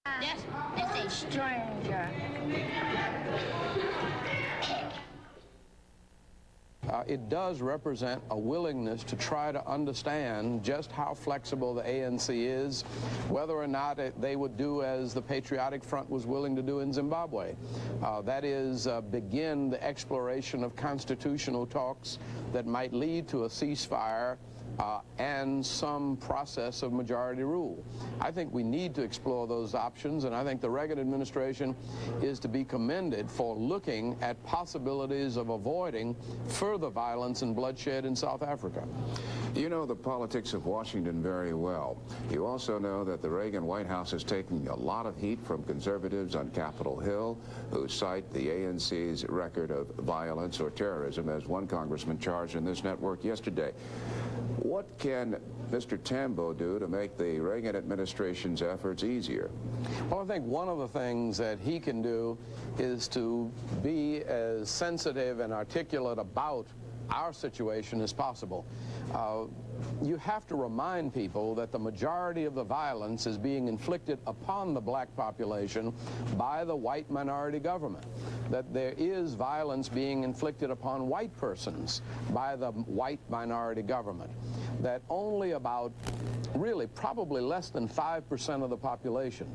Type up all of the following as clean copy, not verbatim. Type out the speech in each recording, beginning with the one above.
Yes, it's a stranger. It does represent a willingness to try to understand just how flexible the ANC is, whether or not they would do as the Patriotic Front was willing to do in Zimbabwe. That is, begin the exploration of constitutional talks that might lead to a ceasefire and some process of majority rule. I think we need to explore those options, and I think the Reagan administration is to be commended for looking at possibilities of avoiding further violence and bloodshed in South Africa. You know the politics of Washington very well. You also know that the Reagan White House is taking a lot of heat from conservatives on Capitol Hill who cite the ANC's record of violence or terrorism, as one congressman charged in this network yesterday. What can Mr. Tambo do to make the Reagan administration's efforts easier? Well, I think one of the things that he can do is to be as sensitive and articulate about our situation as possible. You have to remind people that the majority of the violence is being inflicted upon the black population by the white minority government, that there is violence being inflicted upon white persons by the white minority government, that only about, really, probably less than 5% of the population,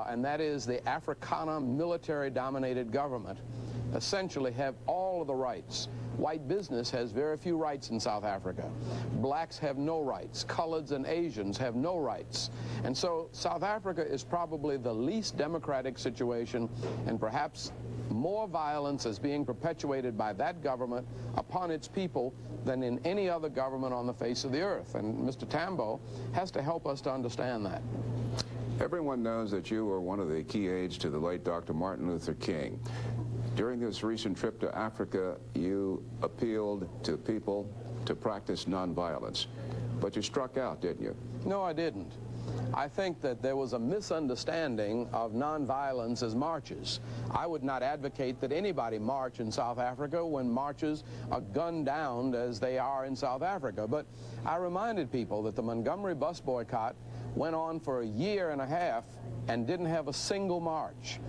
and that is the Africana military-dominated government, essentially have all of the rights. White business has very few rights in South Africa. Blacks have no rights. Coloreds and Asians have no rights. And so South Africa is probably the least democratic situation, and perhaps more violence is being perpetuated by that government upon its people than in any other government on the face of the earth. And Mr. Tambo has to help us to understand that. Everyone knows that you were one of the key aides to the late Dr. Martin Luther King. During this recent trip to Africa, you appealed to people to practice nonviolence. But you struck out, didn't you? No, I didn't. I think that there was a misunderstanding of nonviolence as marches. I would not advocate that anybody march in South Africa when marches are gunned down as they are in South Africa. But I reminded people that the Montgomery bus boycott went on for a year and a half and didn't have a single march,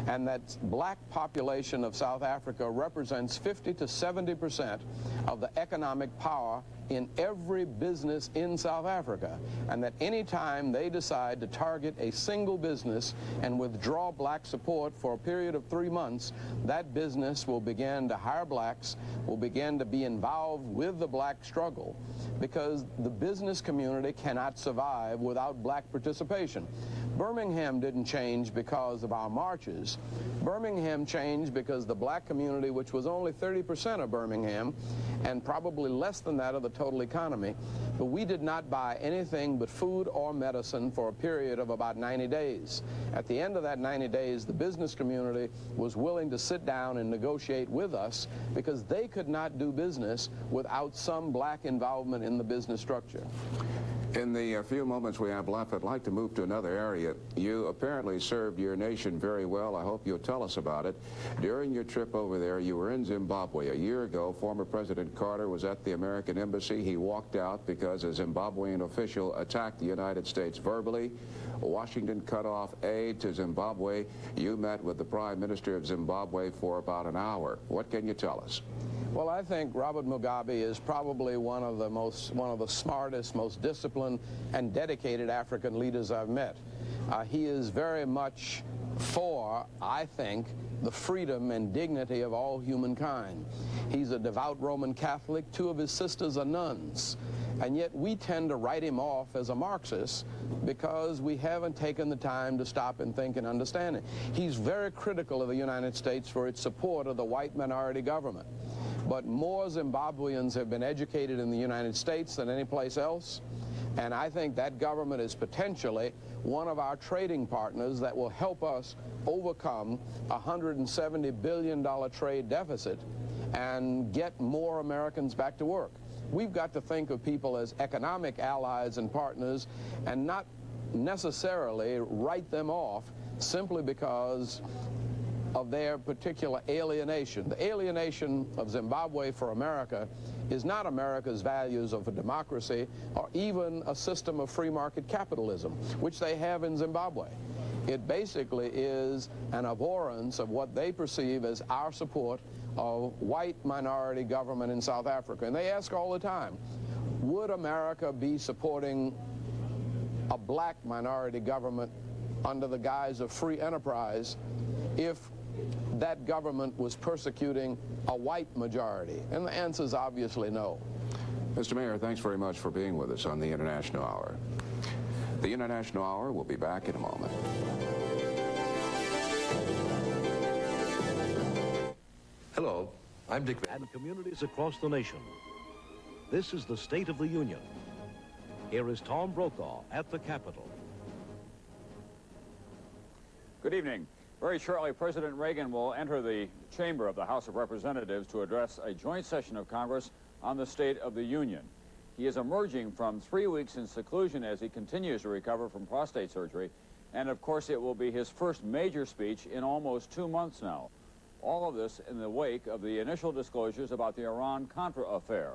and that black population of South Africa represents 50 to 70% of the economic power in every business in South Africa, and that any time they decide to target a single business and withdraw black support for a period of 3 months, that business will begin to hire blacks, will begin to be involved with the black struggle, because the business community cannot survive without black participation. Birmingham didn't change because of our marches. Birmingham changed because the black community, which was only 30% of Birmingham and probably less than that of the total economy, but we did not buy anything but food or medicine for a period of about 90 days. At the end of that 90 days, the business community was willing to sit down and negotiate with us because they could not do business without some black involvement in the business structure. In the few moments we have left, I'd like to move to another area. You apparently served your nation very well. I hope you'll tell us about it. During your trip over there, you were in Zimbabwe. A year ago, former President Carter was at the American embassy. He walked out because a Zimbabwean official attacked the United States verbally. Washington cut off aid to Zimbabwe. You met with the Prime Minister of Zimbabwe for about an hour. What can you tell us? Well, I think Robert Mugabe is probably one of the smartest, most disciplined, and dedicated African leaders I've met. He is very much for, I think, the freedom and dignity of all humankind. He's a devout Roman Catholic. 2 of his sisters are nuns. And yet we tend to write him off as a Marxist because we haven't taken the time to stop and think and understand it. He's very critical of the United States for its support of the white minority government. But more Zimbabweans have been educated in the United States than any place else. And I think that government is potentially one of our trading partners that will help us overcome a $170 billion trade deficit and get more Americans back to work. We've got to think of people as economic allies and partners and not necessarily write them off simply because of their particular alienation. The alienation of Zimbabwe for America is not America's values of a democracy or even a system of free market capitalism, which they have in Zimbabwe. It basically is an abhorrence of what they perceive as our support of white minority government in South Africa. And they ask all the time, would America be supporting a black minority government under the guise of free enterprise if that government was persecuting a white majority? And the answer is obviously no. Mr. Mayor, thanks very much for being with us on the International Hour. The International Hour will be back in a moment. Hello, I'm Dick Van. And communities across the nation. This is the State of the Union. Here is Tom Brokaw at the Capitol. Good evening. Very shortly, President Reagan will enter the chamber of the House of Representatives to address a joint session of Congress on the State of the Union. He is emerging from 3 weeks in seclusion as he continues to recover from prostate surgery, and of course it will be his first major speech in almost 2 months now. All of this in the wake of the initial disclosures about the Iran-Contra affair,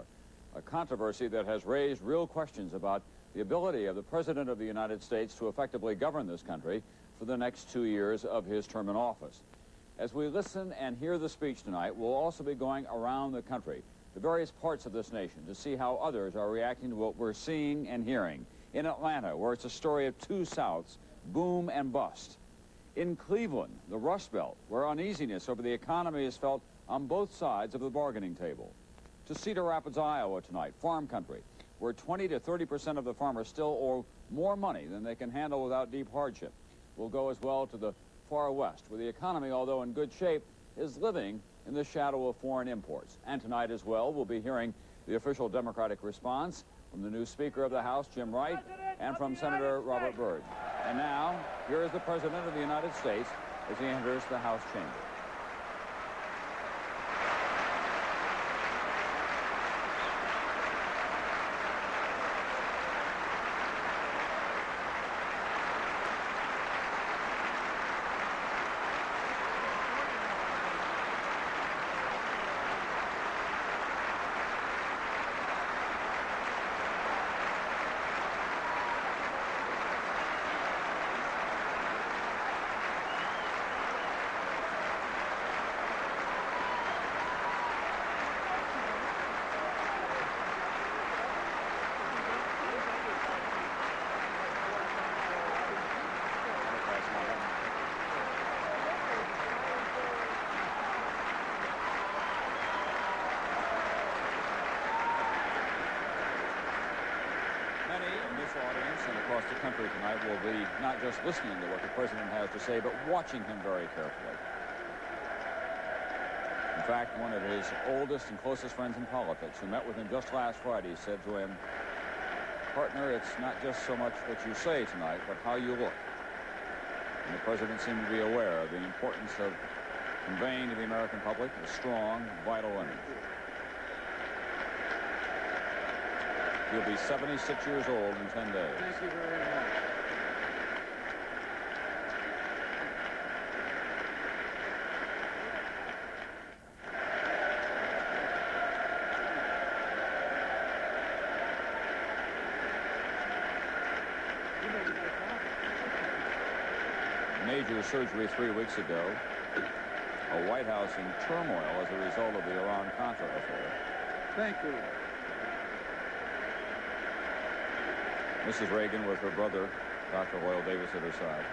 a controversy that has raised real questions about the ability of the President of the United States to effectively govern this country for the next 2 years of his term in office. As we listen and hear the speech tonight, we'll also be going around the country, the various parts of this nation, to see how others are reacting to what we're seeing and hearing. In Atlanta, where it's a story of two Souths, boom and bust. In Cleveland, the Rust Belt, where uneasiness over the economy is felt on both sides of the bargaining table. To Cedar Rapids, Iowa tonight, farm country, where 20 to 30% of the farmers still owe more money than they can handle without deep hardship. We'll go as well to the far west, where the economy, although in good shape, is living in the shadow of foreign imports. And tonight as well, we'll be hearing the official Democratic response from the new Speaker of the House, Jim Wright, and from Senator Robert Byrd. And now, here is the President of the United States as he enters the House chamber. Audience and across the country tonight will be not just listening to what the President has to say, but watching him very carefully. In fact, one of his oldest and closest friends in politics, who met with him just last Friday, said to him, "Partner, it's not just so much what you say tonight, but how you look." And the President seemed to be aware of the importance of conveying to the American public a strong, vital image. He'll be 76 years old in 10 days. Thank you very much. Major surgery 3 weeks ago. A White House in turmoil as a result of the Iran-Contra affair. Thank you. Mrs. Reagan with her brother, Dr. Loyal Davis, at her side.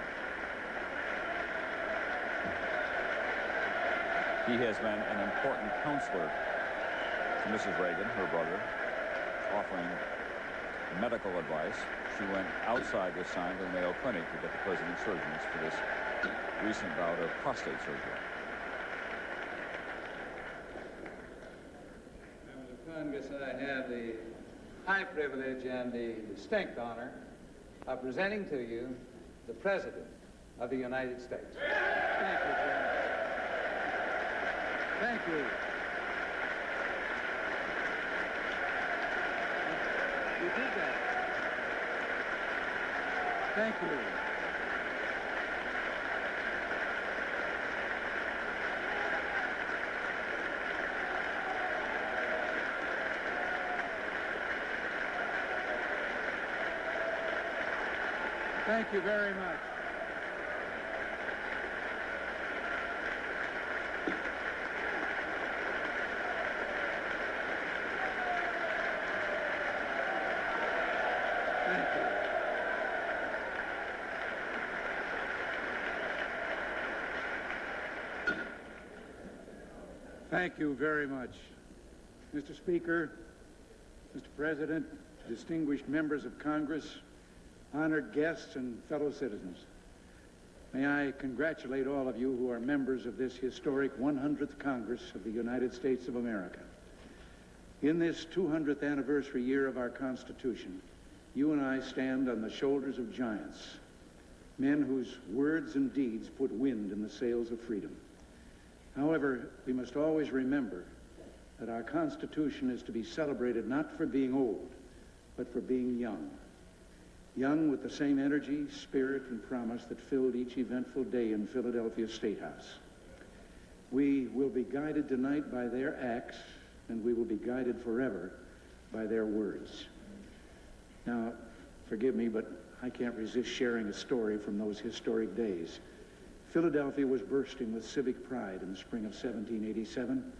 He has been an important counselor to Mrs. Reagan, her brother, offering medical advice. She went outside this time to the Mayo Clinic to get the President's surgeons for this recent bout of prostate surgery. Members of Congress, I have the high privilege and the distinct honor of presenting to you the President of the United States. Thank you, Jim. Thank you. You did that. Thank you. Thank you very much. Thank you. Thank you very much. Mr. Speaker, Mr. President, distinguished members of Congress, honored guests, and fellow citizens. May I congratulate all of you who are members of this historic 100th Congress of the United States of America. In this 200th anniversary year of our Constitution, you and I stand on the shoulders of giants, men whose words and deeds put wind in the sails of freedom. However, we must always remember that our Constitution is to be celebrated not for being old, but for being young. Young with the same energy, spirit, and promise that filled each eventful day in Philadelphia State House. We will be guided tonight by their acts, and we will be guided forever by their words. Now, forgive me, but I can't resist sharing a story from those historic days. Philadelphia was bursting with civic pride in the spring of 1787,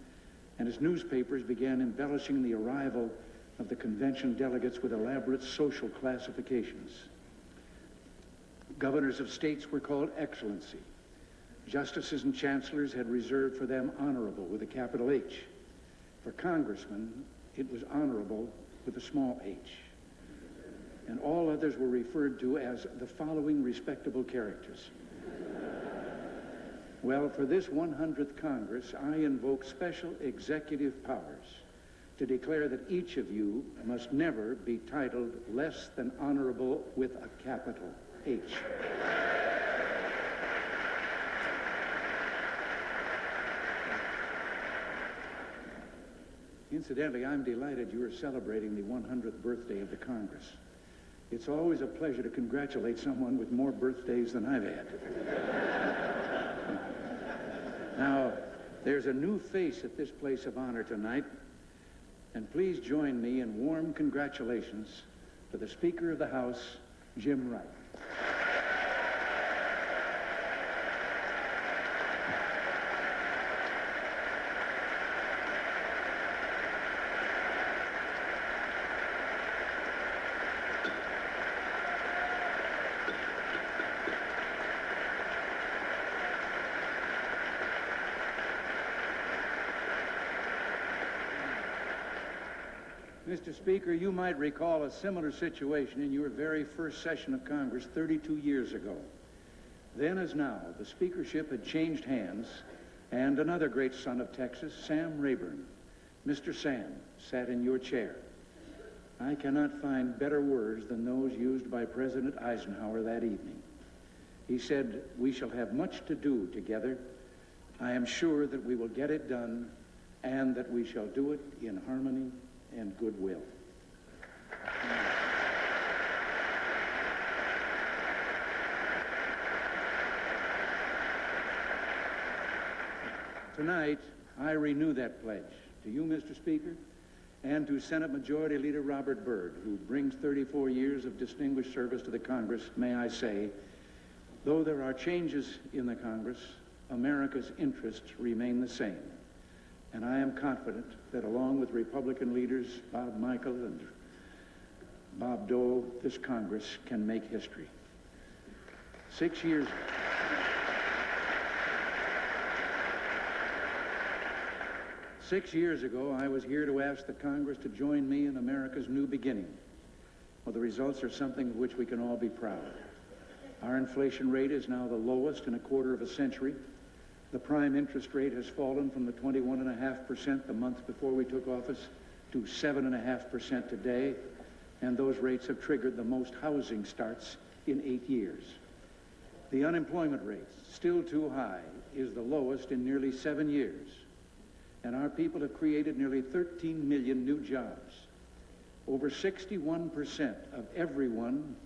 and its newspapers began embellishing the arrival of the convention delegates with elaborate social classifications. Governors of states were called Excellency. Justices and chancellors had reserved for them Honorable with a capital H. For congressmen, it was Honorable with a small h. And all others were referred to as the following respectable characters. Well, for this 100th Congress, I invoke special executive powers to declare that each of you must never be titled less than honorable with a capital H. Incidentally, I'm delighted you are celebrating the 100th birthday of the Congress. It's always a pleasure to congratulate someone with more birthdays than I've had. Now, there's a new face at this place of honor tonight, and please join me in warm congratulations to the Speaker of the House, Jim Wright. Mr. Speaker, you might recall a similar situation in your very first session of Congress 32 years ago. Then as now, the speakership had changed hands, and another great son of Texas, Sam Rayburn, Mr. Sam, sat in your chair. I cannot find better words than those used by President Eisenhower that evening. He said, "We shall have much to do together. I am sure that we will get it done, and that we shall do it in harmony and goodwill." Tonight, I renew that pledge to you, Mr. Speaker, and to Senate Majority Leader Robert Byrd, who brings 34 years of distinguished service to the Congress. May I say, though there are changes in the Congress, America's interests remain the same. And I am confident that along with Republican leaders Bob Michel and Bob Dole, this Congress can make history. 6 years ago, I was here to ask the Congress to join me in America's new beginning. Well, the results are something of which we can all be proud. Our inflation rate is now the lowest in a quarter of a century. The prime interest rate has fallen from the 21.5% the month before we took office to 7.5% today, and those rates have triggered the most housing starts in 8 years. The unemployment rate, still too high, is the lowest in nearly 7 years, and our people have created nearly 13 million new jobs. Over 61% of everyone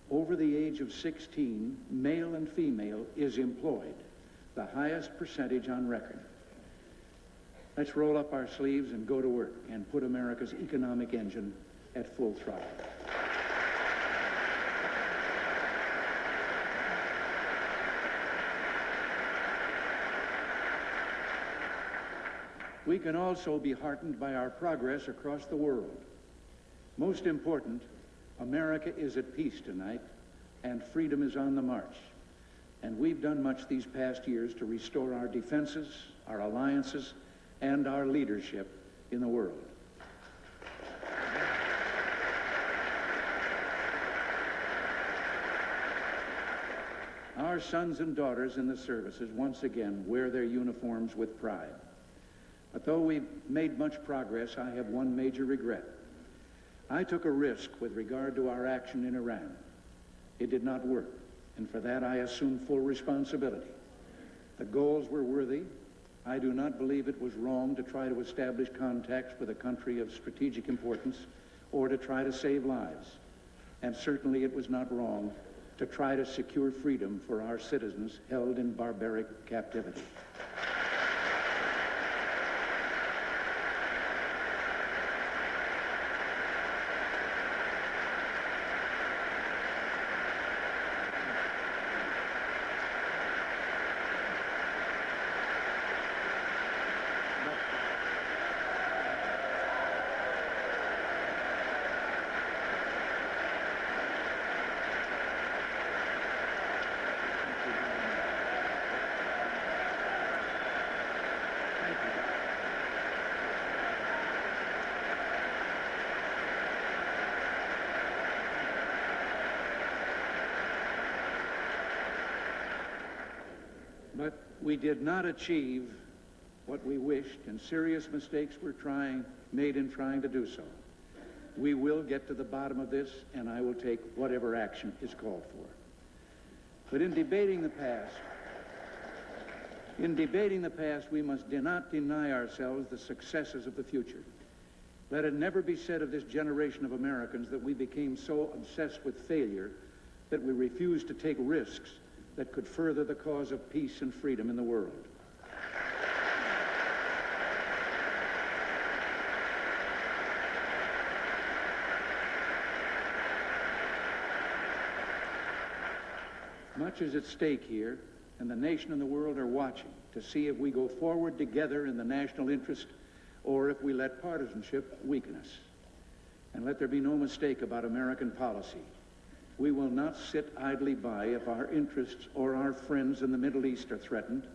over the age of 16, male and female, is employed, the highest percentage on record. Let's roll up our sleeves and go to work and put America's economic engine at full throttle. We can also be heartened by our progress across the world. Most important, America is at peace tonight, and freedom is on the march. And we've done much these past years to restore our defenses, our alliances, and our leadership in the world. Our sons and daughters in the services once again wear their uniforms with pride. But though we've made much progress, I have one major regret. I took a risk with regard to our action in Iran. It did not work, and for that I assume full responsibility. The goals were worthy. I do not believe it was wrong to try to establish contacts with a country of strategic importance or to try to save lives. And certainly it was not wrong to try to secure freedom for our citizens held in barbaric captivity. But we did not achieve what we wished, and serious mistakes were made in trying to do so. We will get to the bottom of this, and I will take whatever action is called for. But in debating the past, we must not deny ourselves the successes of the future. Let it never be said of this generation of Americans that we became so obsessed with failure that we refused to take risks that could further the cause of peace and freedom in the world. Much is at stake here, and the nation and the world are watching to see if we go forward together in the national interest or if we let partisanship weaken us. And let there be no mistake about American policy. We will not sit idly by if our interests or our friends in the Middle East are threatened,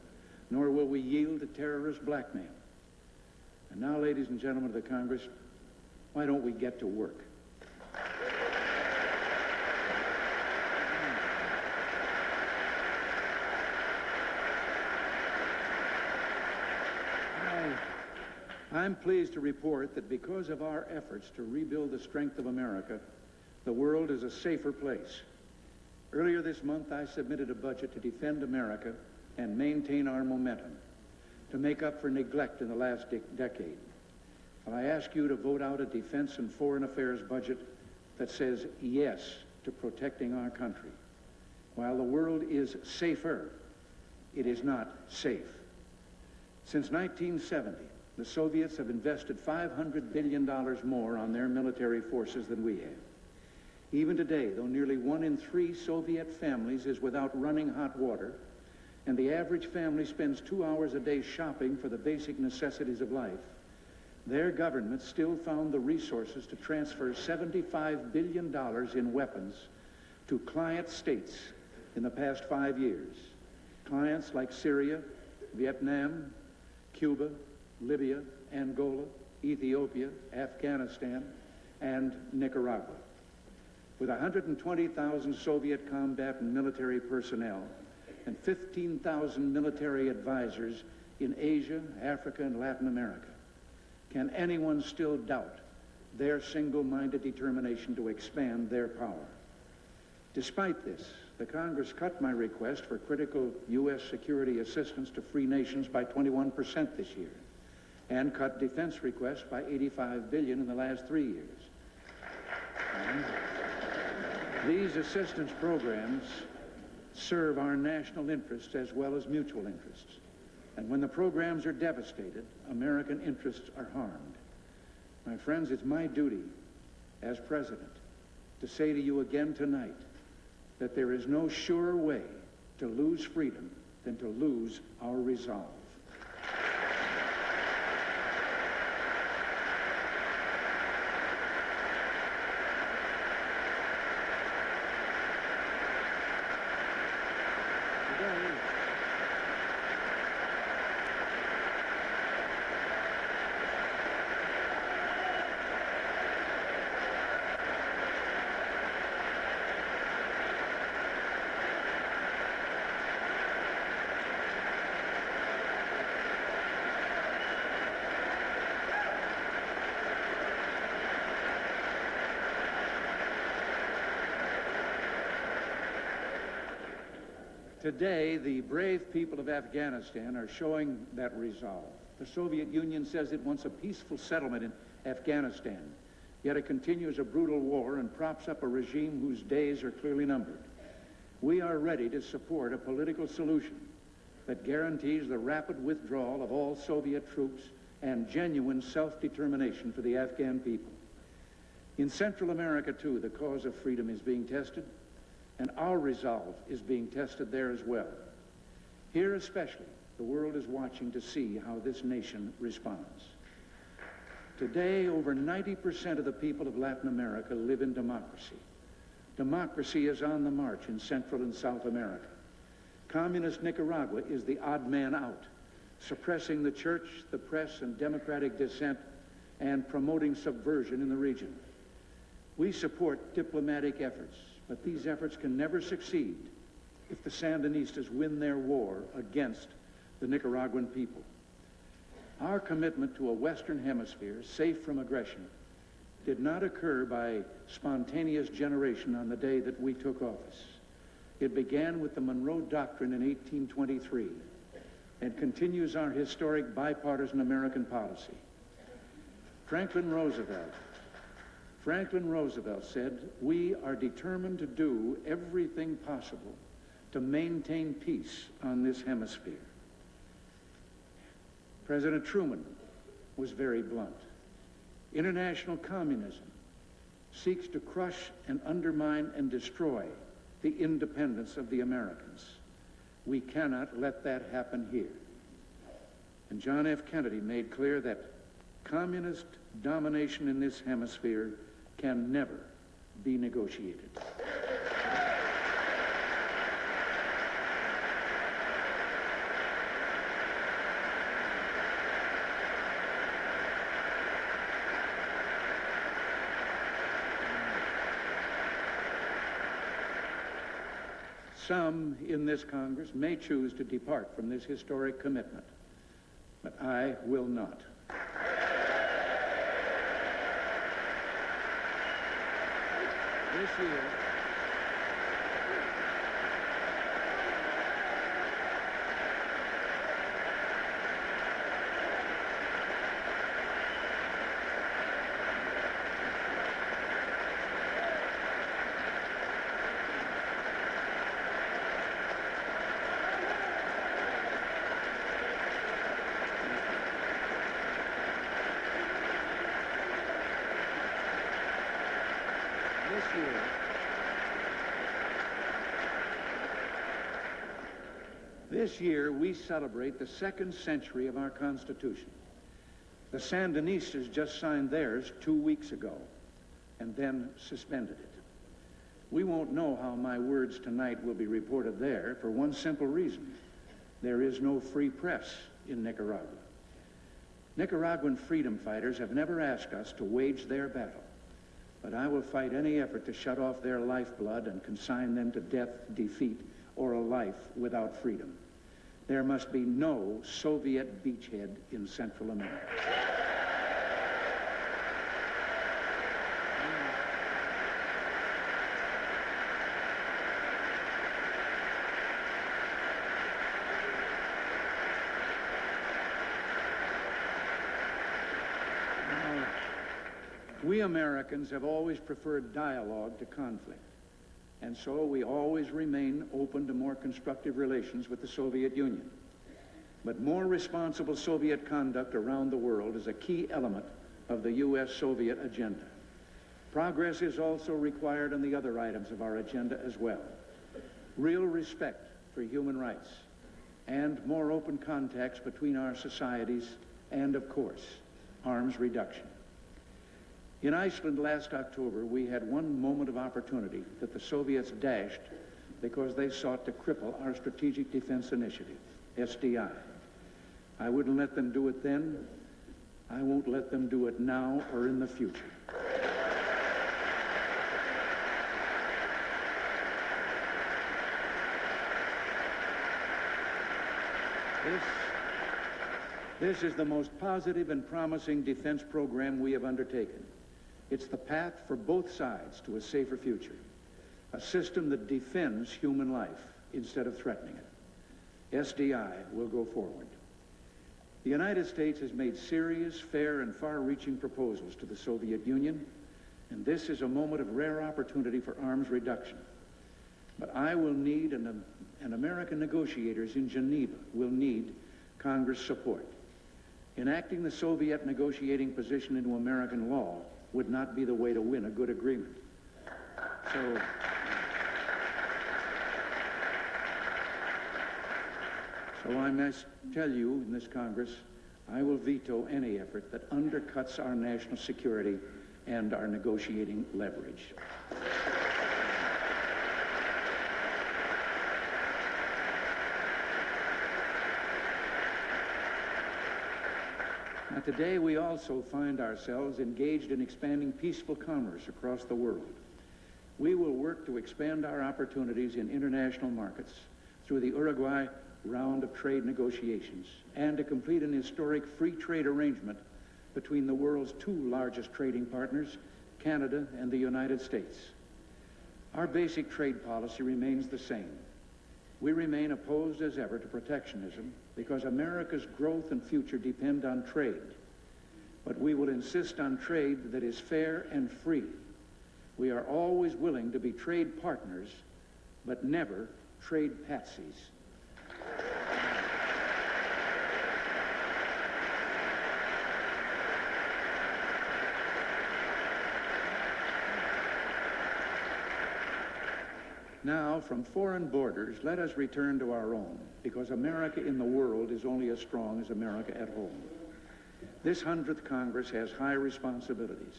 nor will we yield to terrorist blackmail. And now, ladies and gentlemen of the Congress, why don't we get to work? I'm pleased to report that because of our efforts to rebuild the strength of America, the world is a safer place. Earlier this month, I submitted a budget to defend America and maintain our momentum, to make up for neglect in the last decade. I ask you to vote out a defense and foreign affairs budget that says yes to protecting our country. While the world is safer, it is not safe. Since 1970, the Soviets have invested $500 billion more on their military forces than we have. Even today, though nearly 1 in 3 Soviet families is without running hot water, and the average family spends 2 hours a day shopping for the basic necessities of life, their government still found the resources to transfer $75 billion in weapons to client states in the past 5 years. Clients like Syria, Vietnam, Cuba, Libya, Angola, Ethiopia, Afghanistan, and Nicaragua. With 120,000 Soviet combat and military personnel and 15,000 military advisors in Asia, Africa, and Latin America, can anyone still doubt their single-minded determination to expand their power? Despite this, the Congress cut my request for critical U.S. security assistance to free nations by 21% this year, and cut defense requests by $85 billion in the last 3 years. These assistance programs serve our national interests as well as mutual interests. And when the programs are devastated, American interests are harmed. My friends, it's my duty as president to say to you again tonight that there is no surer way to lose freedom than to lose our resolve. Today, the brave people of Afghanistan are showing that resolve. The Soviet Union says it wants a peaceful settlement in Afghanistan, yet it continues a brutal war and props up a regime whose days are clearly numbered. We are ready to support a political solution that guarantees the rapid withdrawal of all Soviet troops and genuine self-determination for the Afghan people. In Central America, too, the cause of freedom is being tested, and our resolve is being tested there as well. Here especially, the world is watching to see how this nation responds. Today, over 90% of the people of Latin America live in democracy. Democracy is on the march in Central and South America. Communist Nicaragua is the odd man out, suppressing the church, the press, and democratic dissent, and promoting subversion in the region. We support diplomatic efforts, but these efforts can never succeed if the Sandinistas win their war against the Nicaraguan people. Our commitment to a Western Hemisphere safe from aggression did not occur by spontaneous generation on the day that we took office. It began with the Monroe Doctrine in 1823 and continues our historic bipartisan American policy. Franklin Roosevelt said, "We are determined to do everything possible to maintain peace on this hemisphere." President Truman was very blunt. International communism seeks to crush and undermine and destroy the independence of the Americans. We cannot let that happen here. And John F. Kennedy made clear that communist domination in this hemisphere can never be negotiated. Some in this Congress may choose to depart from this historic commitment, but I will not. This year, This year, we celebrate the second century of our Constitution. The Sandinistas just signed theirs 2 weeks ago and then suspended it. We won't know how my words tonight will be reported there for one simple reason. There is no free press in Nicaragua. Nicaraguan freedom fighters have never asked us to wage their battle, but I will fight any effort to shut off their lifeblood and consign them to death, defeat, or a life without freedom. There must be no Soviet beachhead in Central America. We Americans have always preferred dialogue to conflict, and so we always remain open to more constructive relations with the Soviet Union. But more responsible Soviet conduct around the world is a key element of the U.S.-Soviet agenda. Progress is also required on the other items of our agenda as well. Real respect for human rights and more open contacts between our societies and, of course, arms reduction. In Iceland last October, we had one moment of opportunity that the Soviets dashed because they sought to cripple our Strategic Defense Initiative, SDI. I wouldn't let them do it then. I won't let them do it now or in the future. This is the most positive and promising defense program we have undertaken. It's the path for both sides to a safer future, a system that defends human life instead of threatening it. SDI will go forward. The United States has made serious, fair, and far-reaching proposals to the Soviet Union, and this is a moment of rare opportunity for arms reduction. But I will need, and American negotiators in Geneva will need, Congress support. Enacting the Soviet negotiating position into American law would not be the way to win a good agreement. So I must tell you in this Congress, I will veto any effort that undercuts our national security and our negotiating leverage. Now, today we also find ourselves engaged in expanding peaceful commerce across the world. We will work to expand our opportunities in international markets through the Uruguay round of trade negotiations and to complete an historic free trade arrangement between the world's two largest trading partners, Canada and the United States. Our basic trade policy remains the same. We remain opposed as ever to protectionism because America's growth and future depend on trade. But we will insist on trade that is fair and free. We are always willing to be trade partners, but never trade patsies. Now, from foreign borders, let us return to our own, because America in the world is only as strong as America at home. This 100th Congress has high responsibilities.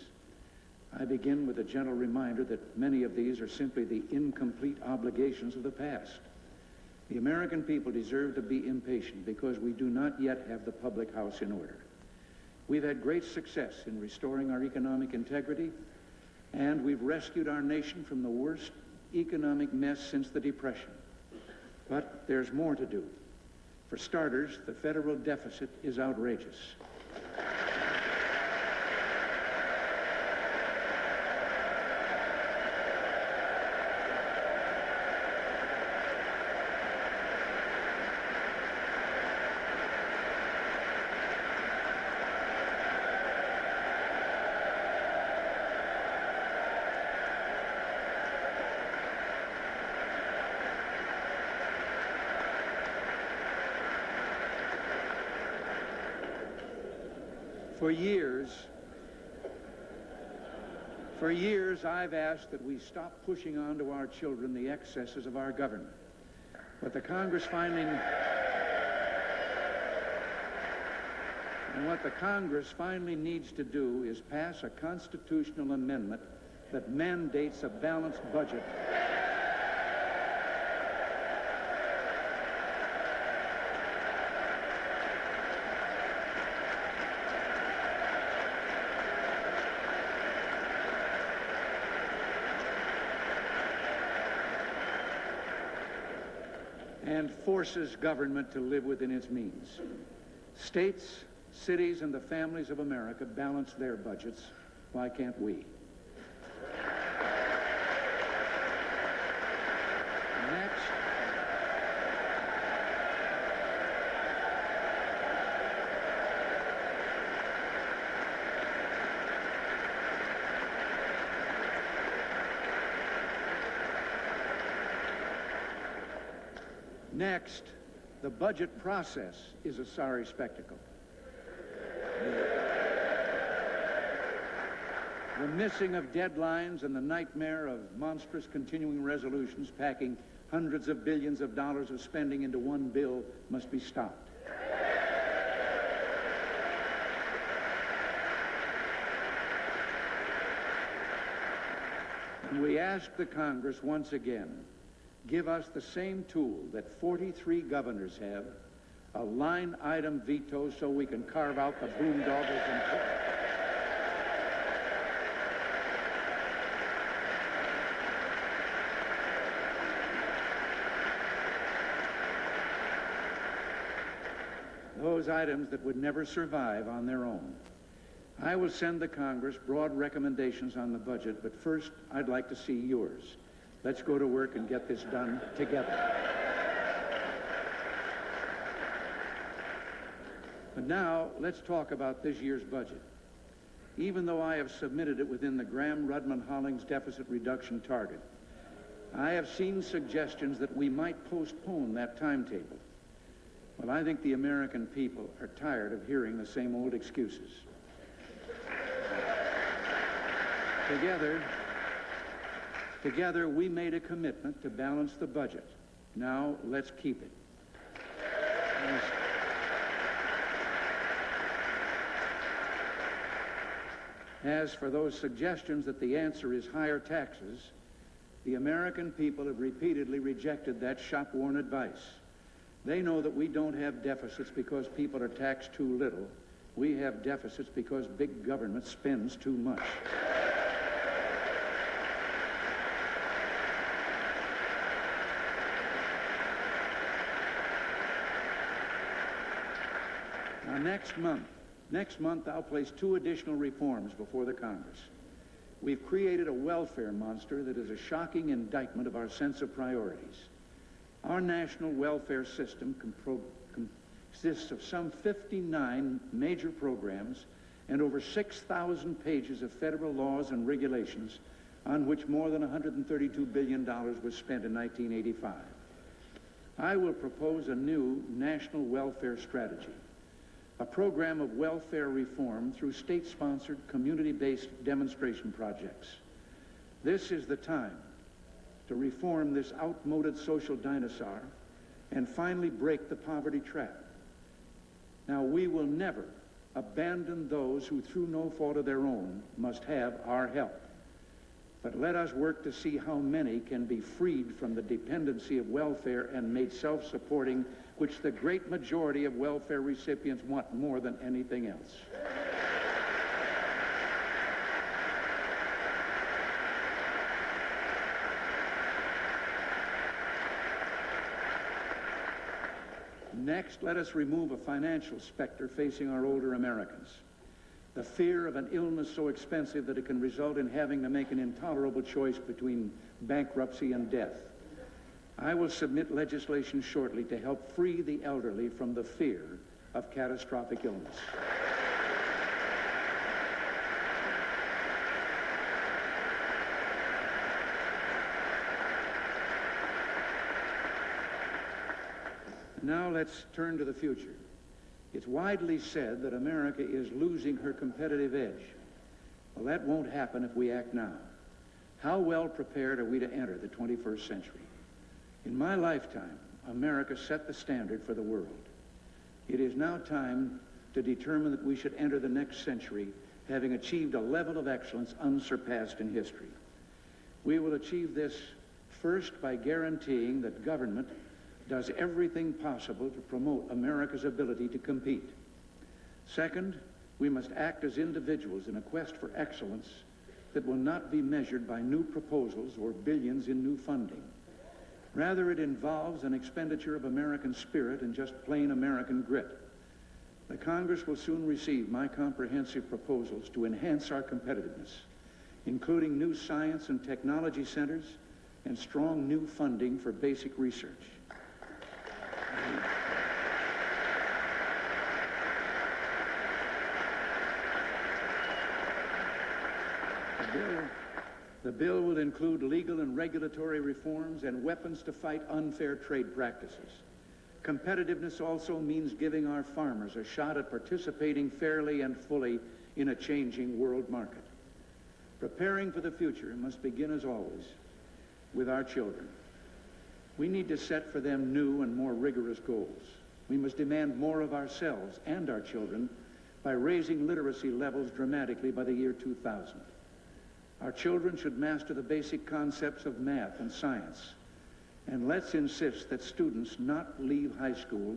I begin with a gentle reminder that many of these are simply the incomplete obligations of the past. The American people deserve to be impatient because we do not yet have the public house in order. We've had great success in restoring our economic integrity, and we've rescued our nation from the worst economic mess since the Depression. But there's more to do. For starters, the federal deficit is outrageous. For years, I've asked that we stop pushing onto our children the excesses of our government. But what the Congress finally needs to do is pass a constitutional amendment that mandates a balanced budget. And forces government to live within its means. States, cities, and the families of America balance their budgets. Why can't we? Next, the budget process is a sorry spectacle. The missing of deadlines and the nightmare of monstrous continuing resolutions packing hundreds of billions of dollars of spending into one bill must be stopped. And we ask the Congress once again, give us the same tool that 43 governors have, a line item veto so we can carve out the boondoggles and those items that would never survive on their own. I will send the Congress broad recommendations on the budget, but first I'd like to see yours. Let's go to work and get this done together. But now, let's talk about this year's budget. Even though I have submitted it within the Graham-Rudman-Hollings deficit reduction target, I have seen suggestions that we might postpone that timetable. Well, I think the American people are tired of hearing the same old excuses. Together, we made a commitment to balance the budget. Now, let's keep it. As for those suggestions that the answer is higher taxes, the American people have repeatedly rejected that shop-worn advice. They know that we don't have deficits because people are taxed too little. We have deficits because big government spends too much. Now, next month, I'll place 2 additional reforms before the Congress. We've created a welfare monster that is a shocking indictment of our sense of priorities. Our national welfare system consists of some 59 major programs and over 6,000 pages of federal laws and regulations on which more than $132 billion was spent in 1985. I will propose a new national welfare strategy, a program of welfare reform through state-sponsored, community-based demonstration projects. This is the time to reform this outmoded social dinosaur and finally break the poverty trap. Now, we will never abandon those who, through no fault of their own, must have our help. But let us work to see how many can be freed from the dependency of welfare and made self-supporting, which the great majority of welfare recipients want more than anything else. Next, let us remove a financial specter facing our older Americans. The fear of an illness so expensive that it can result in having to make an intolerable choice between bankruptcy and death. I will submit legislation shortly to help free the elderly from the fear of catastrophic illness. Now let's turn to the future. It's widely said that America is losing her competitive edge. Well, that won't happen if we act now. How well prepared are we to enter the 21st century? In my lifetime, America set the standard for the world. It is now time to determine that we should enter the next century having achieved a level of excellence unsurpassed in history. We will achieve this first by guaranteeing that government does everything possible to promote America's ability to compete. Second, we must act as individuals in a quest for excellence that will not be measured by new proposals or billions in new funding. Rather, it involves an expenditure of American spirit and just plain American grit. The Congress will soon receive my comprehensive proposals to enhance our competitiveness, including new science and technology centers and strong new funding for basic research. The bill will include legal and regulatory reforms and weapons to fight unfair trade practices. Competitiveness also means giving our farmers a shot at participating fairly and fully in a changing world market. Preparing for the future must begin, as always, with our children. We need to set for them new and more rigorous goals. We must demand more of ourselves and our children by raising literacy levels dramatically by the year 2000. Our children should master the basic concepts of math and science. And let's insist that students not leave high school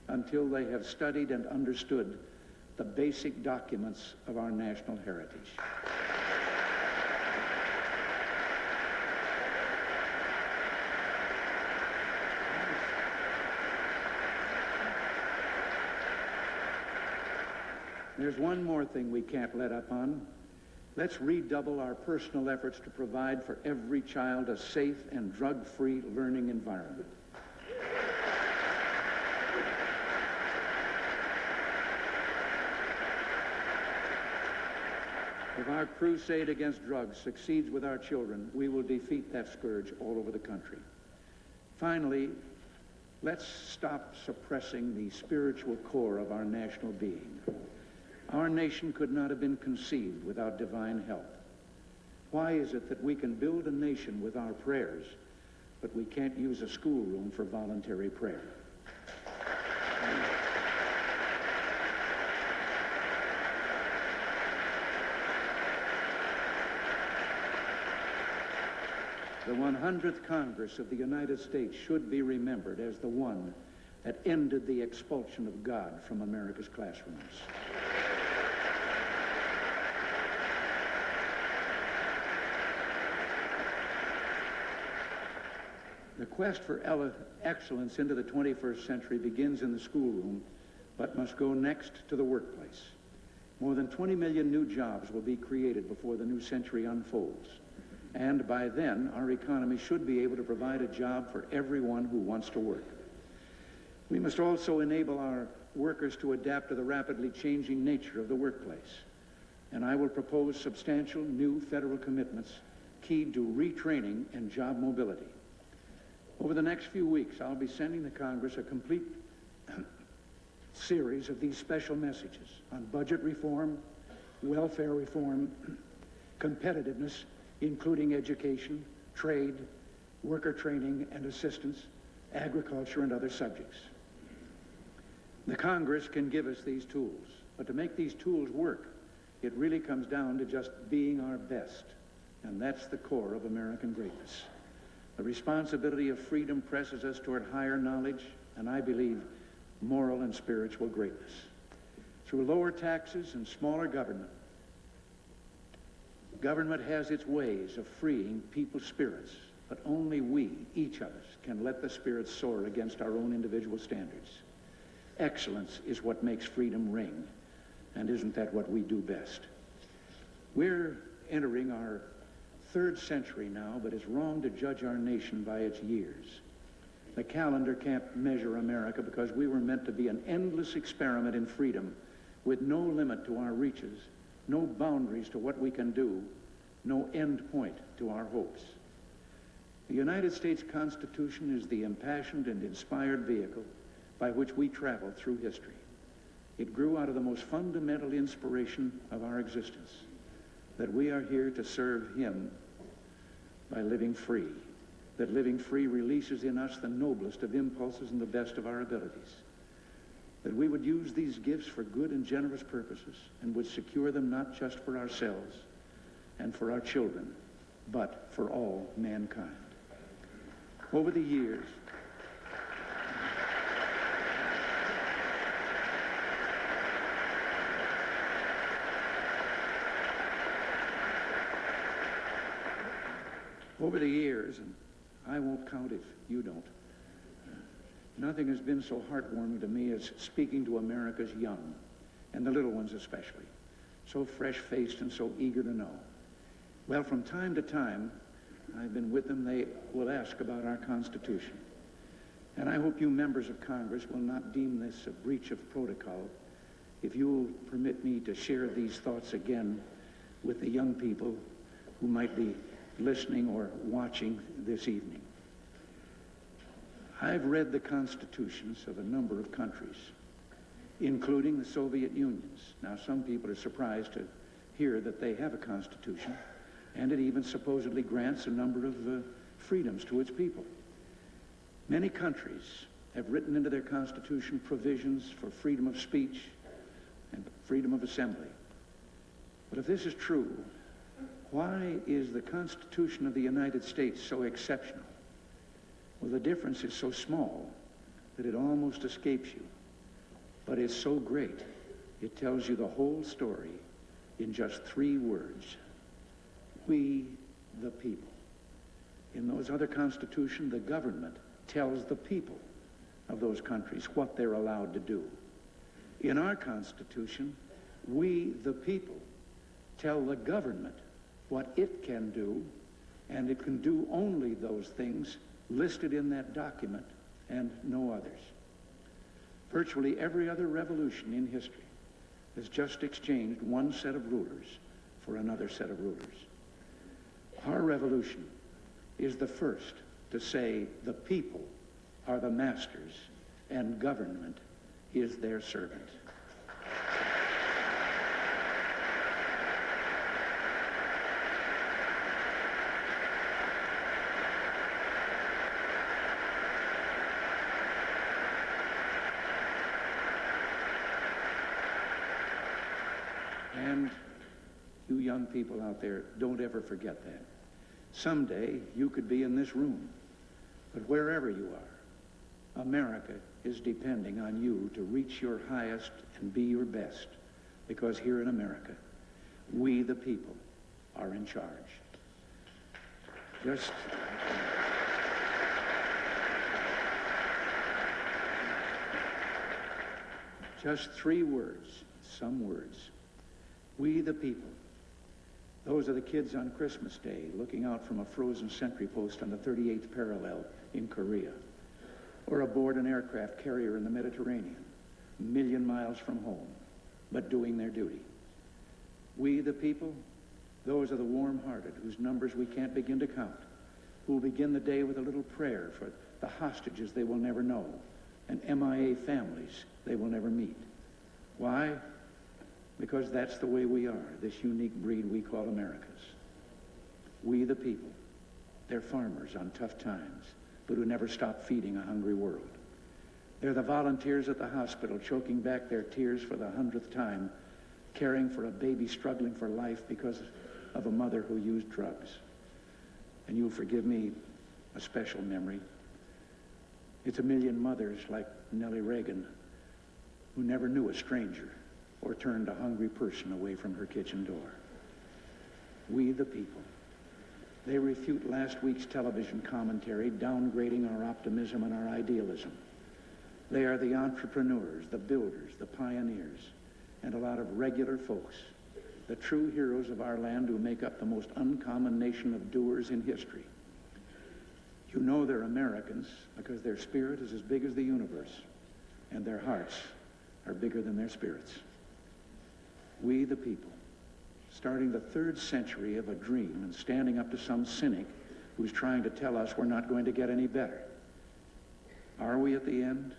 until they have studied and understood the basic documents of our national heritage. There's one more thing we can't let up on. Let's redouble our personal efforts to provide for every child a safe and drug-free learning environment. If our crusade against drugs succeeds with our children, we will defeat that scourge all over the country. Finally, let's stop suppressing the spiritual core of our national being. Our nation could not have been conceived without divine help. Why is it that we can build a nation with our prayers, but we can't use a schoolroom for voluntary prayer? The 100th Congress of the United States should be remembered as the one that ended the expulsion of God from America's classrooms. The quest for excellence into the 21st century begins in the schoolroom, but must go next to the workplace. More than 20 million new jobs will be created before the new century unfolds. And by then, our economy should be able to provide a job for everyone who wants to work. We must also enable our workers to adapt to the rapidly changing nature of the workplace. And I will propose substantial new federal commitments keyed to retraining and job mobility. Over the next few weeks, I'll be sending the Congress a complete series of these special messages on budget reform, welfare reform, competitiveness, including education, trade, worker training and assistance, agriculture, and other subjects. The Congress can give us these tools, but to make these tools work, it really comes down to just being our best, and that's the core of American greatness. The responsibility of freedom presses us toward higher knowledge, and I believe moral and spiritual greatness. Through lower taxes and smaller government, government has its ways of freeing people's spirits, but only we, each of us, can let the spirits soar against our own individual standards. Excellence is what makes freedom ring, and isn't that what we do best? We're entering our third century now, but it's wrong to judge our nation by its years. The calendar can't measure America because we were meant to be an endless experiment in freedom with no limit to our reaches, no boundaries to what we can do, no end point to our hopes. The United States Constitution is the impassioned and inspired vehicle by which we travel through history. It grew out of the most fundamental inspiration of our existence, that we are here to serve him by living free, that living free releases in us the noblest of impulses and the best of our abilities, that we would use these gifts for good and generous purposes and would secure them not just for ourselves and for our children, but for all mankind. Over the years, and I won't count if you don't, nothing has been so heartwarming to me as speaking to America's young, and the little ones especially, so fresh-faced and so eager to know. Well, from time to time, I've been with them, they will ask about our Constitution. And I hope you members of Congress will not deem this a breach of protocol if you will permit me to share these thoughts again with the young people who might be listening or watching this evening. I've read the constitutions of a number of countries, including the Soviet Unions. Now, some people are surprised to hear that they have a constitution, and it even supposedly grants a number of freedoms to its people. Many countries have written into their constitution provisions for freedom of speech and freedom of assembly. But if this is true, why is the Constitution of the United States so exceptional? Well, the difference is so small that it almost escapes you. But it's so great, it tells you the whole story in just 3 words. We, the people. In those other constitutions, the government tells the people of those countries what they're allowed to do. In our Constitution, we, the people, tell the government what it can do, and it can do only those things listed in that document and no others. Virtually every other revolution in history has just exchanged one set of rulers for another set of rulers. Our revolution is the first to say the people are the masters and government is their servant. And you young people out there, don't ever forget that. Someday you could be in this room, but wherever you are, America is depending on you to reach your highest and be your best, because here in America, we the people are in charge. Just 3 words, some words. We the people. Those are the kids on Christmas Day looking out from a frozen sentry post on the 38th parallel in Korea, or aboard an aircraft carrier in the Mediterranean, a million miles from home, but doing their duty. We the people, those are the warm-hearted whose numbers we can't begin to count, who will begin the day with a little prayer for the hostages they will never know and MIA families they will never meet. Why? Because that's the way we are, this unique breed we call Americans. We the people, they're farmers on tough times, but who never stop feeding a hungry world. They're the volunteers at the hospital choking back their tears for the 100th time, caring for a baby struggling for life because of a mother who used drugs. And you'll forgive me a special memory. It's a million mothers like Nellie Reagan who never knew a stranger or turned a hungry person away from her kitchen door. We the people. They refute last week's television commentary, downgrading our optimism and our idealism. They are the entrepreneurs, the builders, the pioneers, and a lot of regular folks, the true heroes of our land who make up the most uncommon nation of doers in history. You know they're Americans because their spirit is as big as the universe, and their hearts are bigger than their spirits. We the people, starting the 3rd century of a dream and standing up to some cynic who's trying to tell us we're not going to get any better. Are we at the end?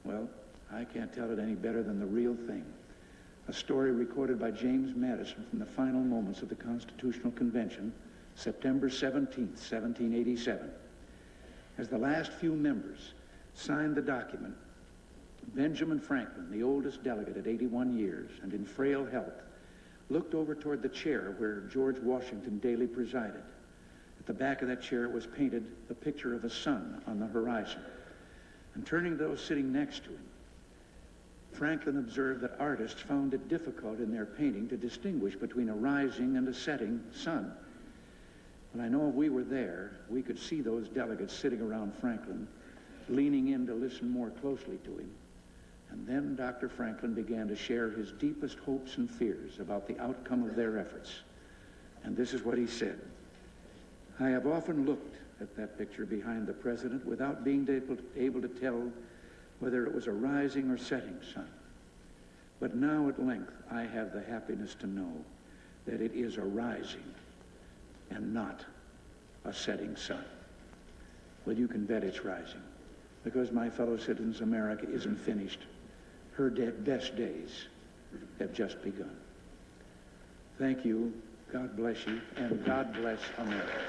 Well, I can't tell it any better than the real thing. A story recorded by James Madison from the final moments of the Constitutional Convention, September 17th, 1787. As the last few members signed the document, Benjamin Franklin, the oldest delegate at 81 years and in frail health, looked over toward the chair where George Washington daily presided. At the back of that chair was painted the picture of a sun on the horizon. And turning to those sitting next to him, Franklin observed that artists found it difficult in their painting to distinguish between a rising and a setting sun. And I know if we were there, we could see those delegates sitting around Franklin, leaning in to listen more closely to him. And then Dr. Franklin began to share his deepest hopes and fears about the outcome of their efforts. And this is what he said. I have often looked at that picture behind the president without being able to tell whether it was a rising or setting sun. But now at length I have the happiness to know that it is a rising and not a setting sun. Well, you can bet it's rising, because my fellow citizens, America isn't finished. Her best days have just begun. Thank you, God bless you, and God bless America.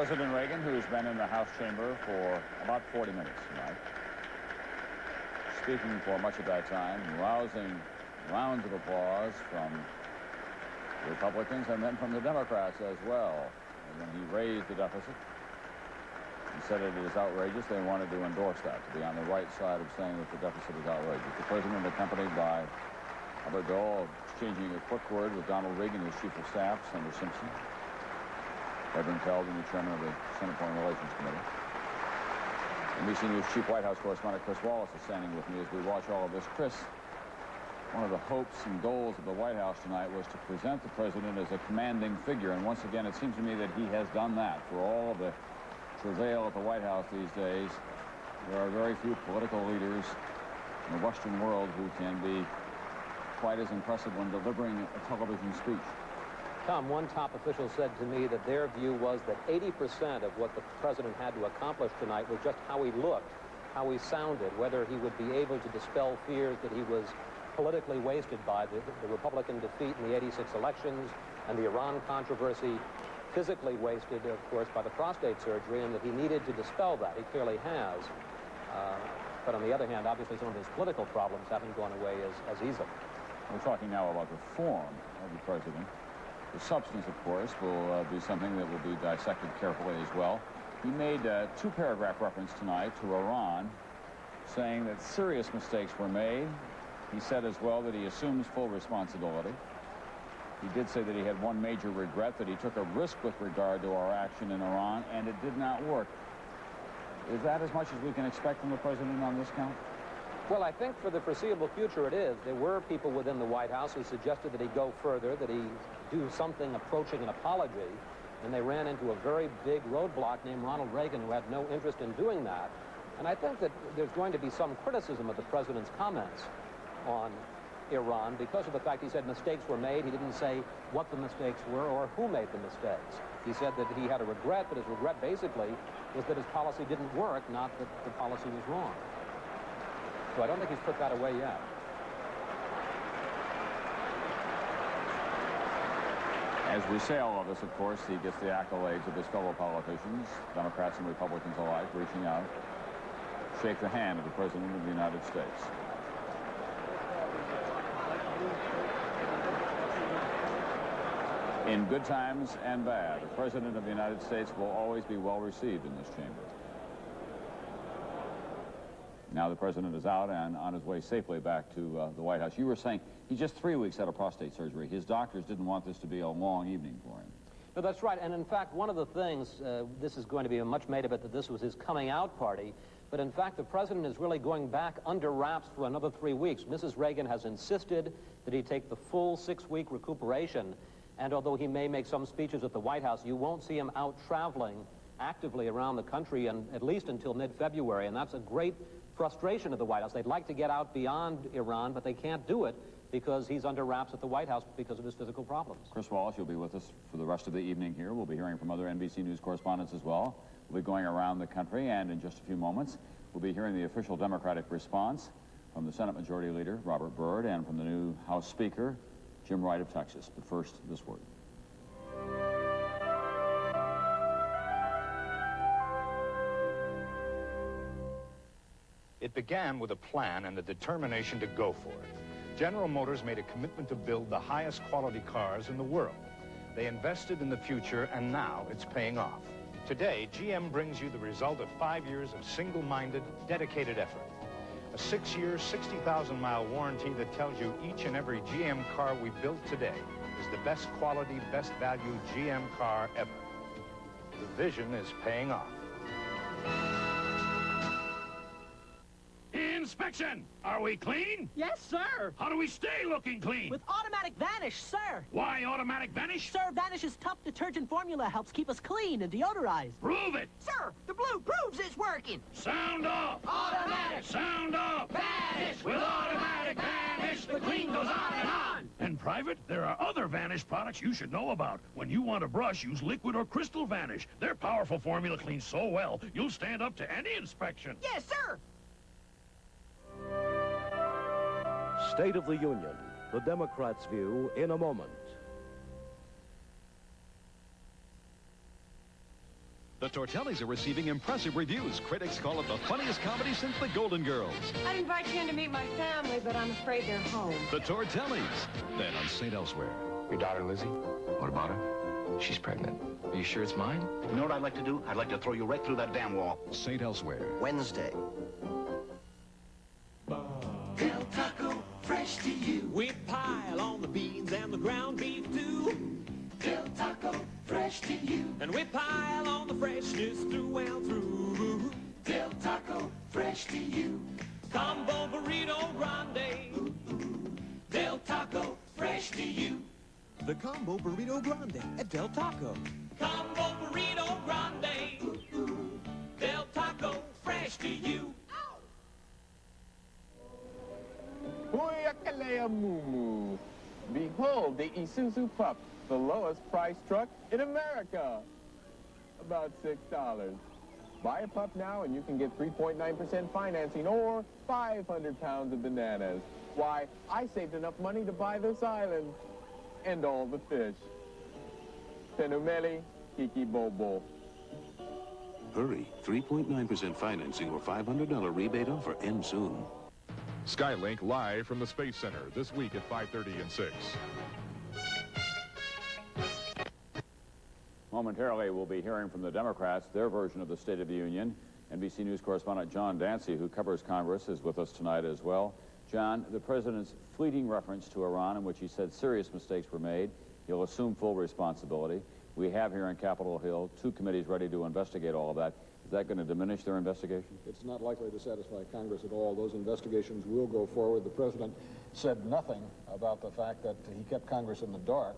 President Reagan, who's been in the House chamber for about 40 minutes tonight, speaking for much of that time, rousing rounds of applause from Republicans and then from the Democrats as well. And when he raised the deficit and said it is outrageous, they wanted to endorse that, to be on the right side of saying that the deficit is outrageous. The president, accompanied by Albert Dole, exchanging a quick word with Donald Reagan, his chief of staff, Senator Simpson. Edwin Feld, the new chairman of the Senate Foreign Relations Committee. NBC News Chief White House correspondent Chris Wallace is standing with me as we watch all of this. Chris, one of the hopes and goals of the White House tonight was to present the president as a commanding figure, and once again, it seems to me that he has done that. For all of the travail at the White House these days, there are very few political leaders in the Western world who can be quite as impressive when delivering a television speech. Tom, one top official said to me that their view was that 80% of what the president had to accomplish tonight was just how he looked, how he sounded, whether he would be able to dispel fears that he was politically wasted by the Republican defeat in the '86 elections and the Iran controversy, physically wasted, of course, by the prostate surgery, and that he needed to dispel that. He clearly has. But on the other hand, obviously some of his political problems haven't gone away as easily. We're talking now about the form of the president. The substance, of course, will be something that will be dissected carefully as well. He made a two-paragraph reference tonight to Iran, saying that serious mistakes were made. He said as well that he assumes full responsibility. He did say that he had one major regret, that he took a risk with regard to our action in Iran, and it did not work. Is that as much as we can expect from the president on this count? Well, I think for the foreseeable future it is. There were people within the White House who suggested that he go further, that he do something approaching an apology, and they ran into a very big roadblock named Ronald Reagan, who had no interest in doing that. And I think that there's going to be some criticism of the president's comments on Iran because of the fact he said mistakes were made. He didn't say what the mistakes were or who made the mistakes. He said that he had a regret, but his regret basically was that his policy didn't work, not that the policy was wrong. So I don't think he's put that away yet. As we say all of this, of course, he gets the accolades of his fellow politicians, Democrats and Republicans alike, reaching out, shake the hand of the President of the United States. In good times and bad, the President of the United States will always be well received in this chamber. Now the President is out and on his way safely back to the White House. You were saying he's just 3 weeks out of prostate surgery. His doctors didn't want this to be a long evening for him. No, that's right. And in fact, one of the things, this is going to be much made of it that this was his coming out party, but in fact, the president is really going back under wraps for another 3 weeks. Mrs. Reagan has insisted that he take the full 6-week recuperation. And although he may make some speeches at the White House, you won't see him out traveling actively around the country, and at least until mid-February. And that's a great frustration of the White House. They'd like to get out beyond Iran, but they can't do it because he's under wraps at the White House because of his physical problems. Chris Wallace, you'll be with us for the rest of the evening here. We'll be hearing from other NBC News correspondents as well. We'll be going around the country, and in just a few moments, we'll be hearing the official Democratic response from the Senate Majority Leader, Robert Byrd, and from the new House Speaker, Jim Wright of Texas. But first, this word. It began with a plan and the determination to go for it. General Motors made a commitment to build the highest quality cars in the world. They invested in the future, and now it's paying off. Today, GM brings you the result of 5 years of single-minded, dedicated effort. A 6-year, 60,000-mile warranty that tells you each and every GM car we built today is the best quality, best value GM car ever. The vision is paying off. Inspection! Are we clean? Yes, sir. How do we stay looking clean? With automatic vanish, sir. Why automatic vanish? Sir, Vanish's tough detergent formula helps keep us clean and deodorized. Prove it! Sir, the blue proves it's working. Sound off! Automatic! Sound off! Vanish! With automatic vanish, the clean goes on and on! And Private, there are other Vanish products you should know about. When you want to brush, use liquid or crystal Vanish. Their powerful formula cleans so well, you'll stand up to any inspection. Yes, sir. State of the Union, the Democrats' view in a moment. The Tortellis are receiving impressive reviews. Critics call it the funniest comedy since the Golden Girls. I'd invite you in to meet my family, but I'm afraid they're home. The Tortellis. Then on St. Elsewhere. Your daughter, Lizzie? What about her? She's pregnant. Are you sure it's mine? You know what I'd like to do? I'd like to throw you right through that damn wall. St. Elsewhere. Wednesday. Del Taco, fresh to you. We pile on the beans and the ground beef too. Del Taco, fresh to you. and we pile on the freshness through and through. Del Taco, fresh to you. Combo burrito grande. Del Taco, fresh to you. The Combo Burrito Grande at Del Taco. Combo burrito grande. Del Taco, fresh to you. Huyakalea Mumu. Behold the Isuzu Pup, the lowest priced truck in America. About $6. Buy a pup now and you can get 3.9% financing or 500 pounds of bananas. Why, I saved enough money to buy this island and all the fish. Penumeli Kiki Bobo. Hurry, 3.9% financing or $500 rebate offer ends soon. Skylink live from the Space Center this week at 5:30 and 6. Momentarily, we'll be hearing from the Democrats, their version of the State of the Union. NBC News correspondent John Dancy, who covers Congress, is with us tonight as well. John, the president's fleeting reference to Iran in which he said serious mistakes were made. He'll assume full responsibility. We have here on Capitol Hill 2 committees ready to investigate all of that. Is that going to diminish their investigation? It's not likely to satisfy Congress at all. Those investigations will go forward. The president said nothing about the fact that he kept Congress in the dark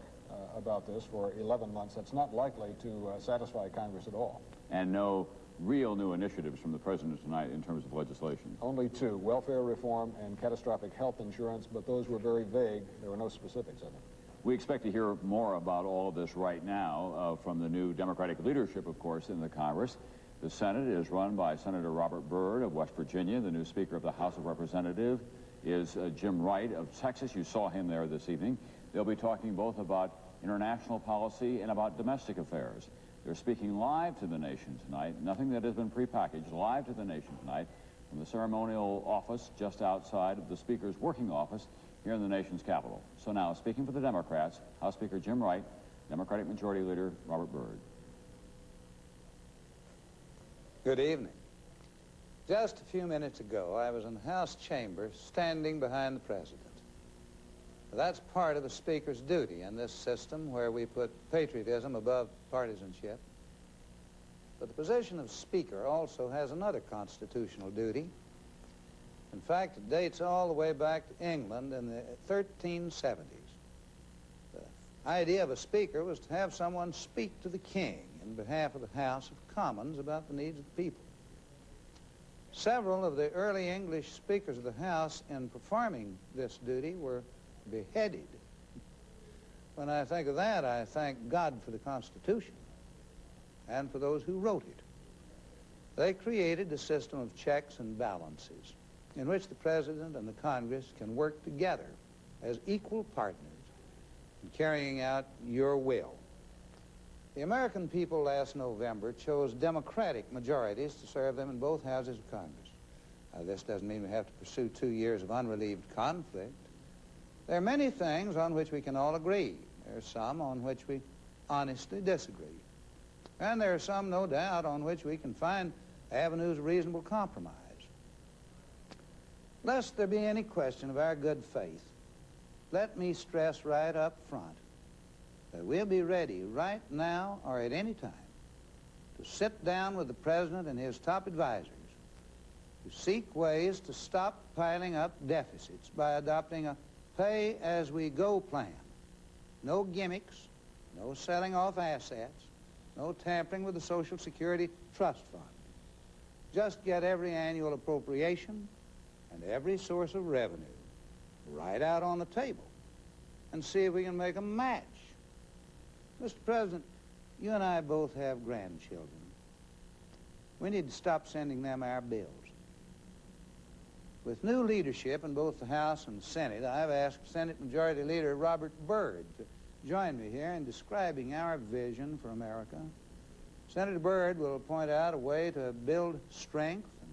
about this for 11 months. That's not likely to satisfy Congress at all. And no real new initiatives from the president tonight in terms of legislation? Only 2, welfare reform and catastrophic health insurance, but those were very vague. There were no specifics, I think. We expect to hear more about all of this right now from the new Democratic leadership, of course, in the Congress. The Senate is run by Senator Robert Byrd of West Virginia. The new Speaker of the House of Representatives is Jim Wright of Texas. You saw him there this evening. They'll be talking both about international policy and about domestic affairs. They're speaking live to the nation tonight, nothing that has been prepackaged, live to the nation tonight from the ceremonial office just outside of the Speaker's working office here in the nation's capital. So now, speaking for the Democrats, House Speaker Jim Wright, Democratic Majority Leader Robert Byrd. Good evening. Just a few minutes ago, I was in the House chamber standing behind the President. That's part of the Speaker's duty in this system where we put patriotism above partisanship. But the position of Speaker also has another constitutional duty. In fact, it dates all the way back to England in the 1370s. The idea of a Speaker was to have someone speak to the King in behalf of the House of Commons about the needs of the people. Several of the early English Speakers of the House in performing this duty were beheaded. When I think of that, I thank God for the Constitution and for those who wrote it. They created a system of checks and balances in which the President and the Congress can work together as equal partners in carrying out your will. The American people last November chose Democratic majorities to serve them in both houses of Congress. Now, this doesn't mean we have to pursue 2 years of unrelieved conflict. There are many things on which we can all agree. There are some on which we honestly disagree. And there are some, no doubt, on which we can find avenues of reasonable compromise. Lest there be any question of our good faith, let me stress right up front that we'll be ready right now or at any time to sit down with the President and his top advisors to seek ways to stop piling up deficits by adopting a pay-as-we-go plan. No gimmicks, no selling off assets, no tampering with the Social Security Trust Fund. Just get every annual appropriation and every source of revenue right out on the table and see if we can make a match. Mr. President, you and I both have grandchildren. We need to stop sending them our bills. With new leadership in both the House and the Senate, I've asked Senate Majority Leader Robert Byrd to join me here in describing our vision for America. Senator Byrd will point out a way to build strength and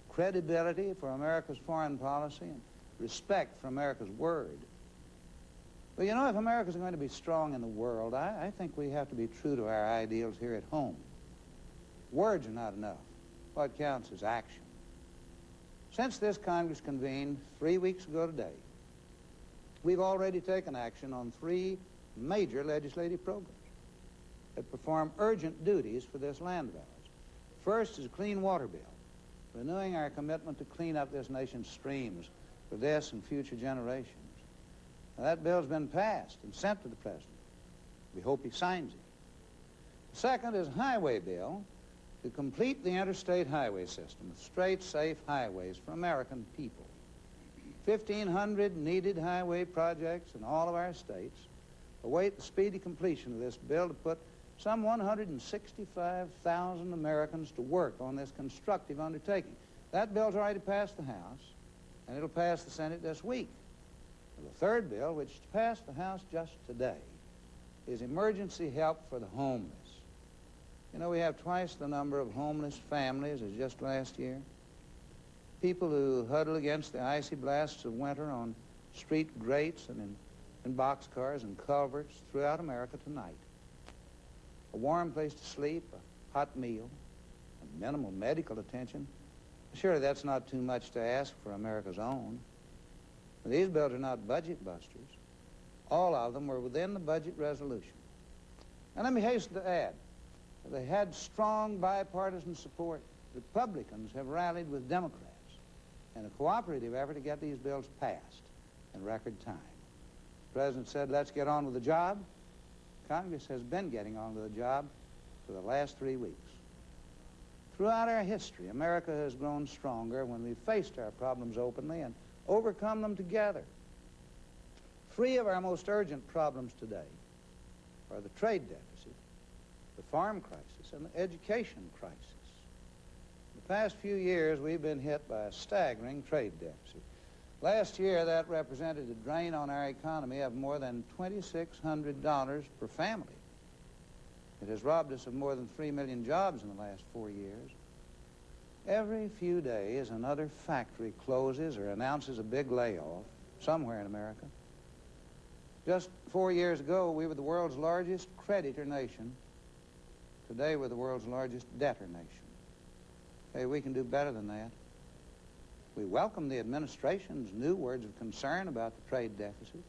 credibility for America's foreign policy and respect for America's word. But you know, if America's going to be strong in the world, I think we have to be true to our ideals here at home. Words are not enough. What counts is action. Since this Congress convened 3 weeks ago today, we've already taken action on 3 major legislative programs. that perform urgent duties for this land of ours. First is a clean water bill, renewing our commitment to clean up this nation's streams for this and future generations. Now, that bill's been passed and sent to the President. We hope he signs it. The second is a highway bill to complete the interstate highway system with straight, safe highways for American people. 1,500 needed highway projects in all of our states await the speedy completion of this bill to put some 165,000 Americans to work on this constructive undertaking. That bill's already passed the House, and it'll pass the Senate this week. And the third bill, which passed the House just today, is emergency help for the homeless. You know, we have twice the number of homeless families as just last year. People who huddle against the icy blasts of winter on street grates and in boxcars and culverts throughout America tonight. A warm place to sleep, a hot meal, and minimal medical attention. Surely that's not too much to ask for America's own. But these bills are not budget busters. All of them were within the budget resolution. And let me hasten to add, they had strong bipartisan support. Republicans have rallied with Democrats in a cooperative effort to get these bills passed in record time. The President said, let's get on with the job. Congress has been getting on with the job for the last 3 weeks. Throughout our history, America has grown stronger when we've faced our problems openly and overcome them together. Three of our most urgent problems today are the trade deficit, the farm crisis, and the education crisis. In the past few years, we've been hit by a staggering trade deficit. Last year, that represented a drain on our economy of more than $2,600 per family. It has robbed us of more than 3 million jobs in the last 4 years. Every few days, another factory closes or announces a big layoff somewhere in America. Just 4 years ago, we were the world's largest creditor nation. Today, we're the world's largest debtor nation. Hey, we can do better than that. We welcome the administration's new words of concern about the trade deficit.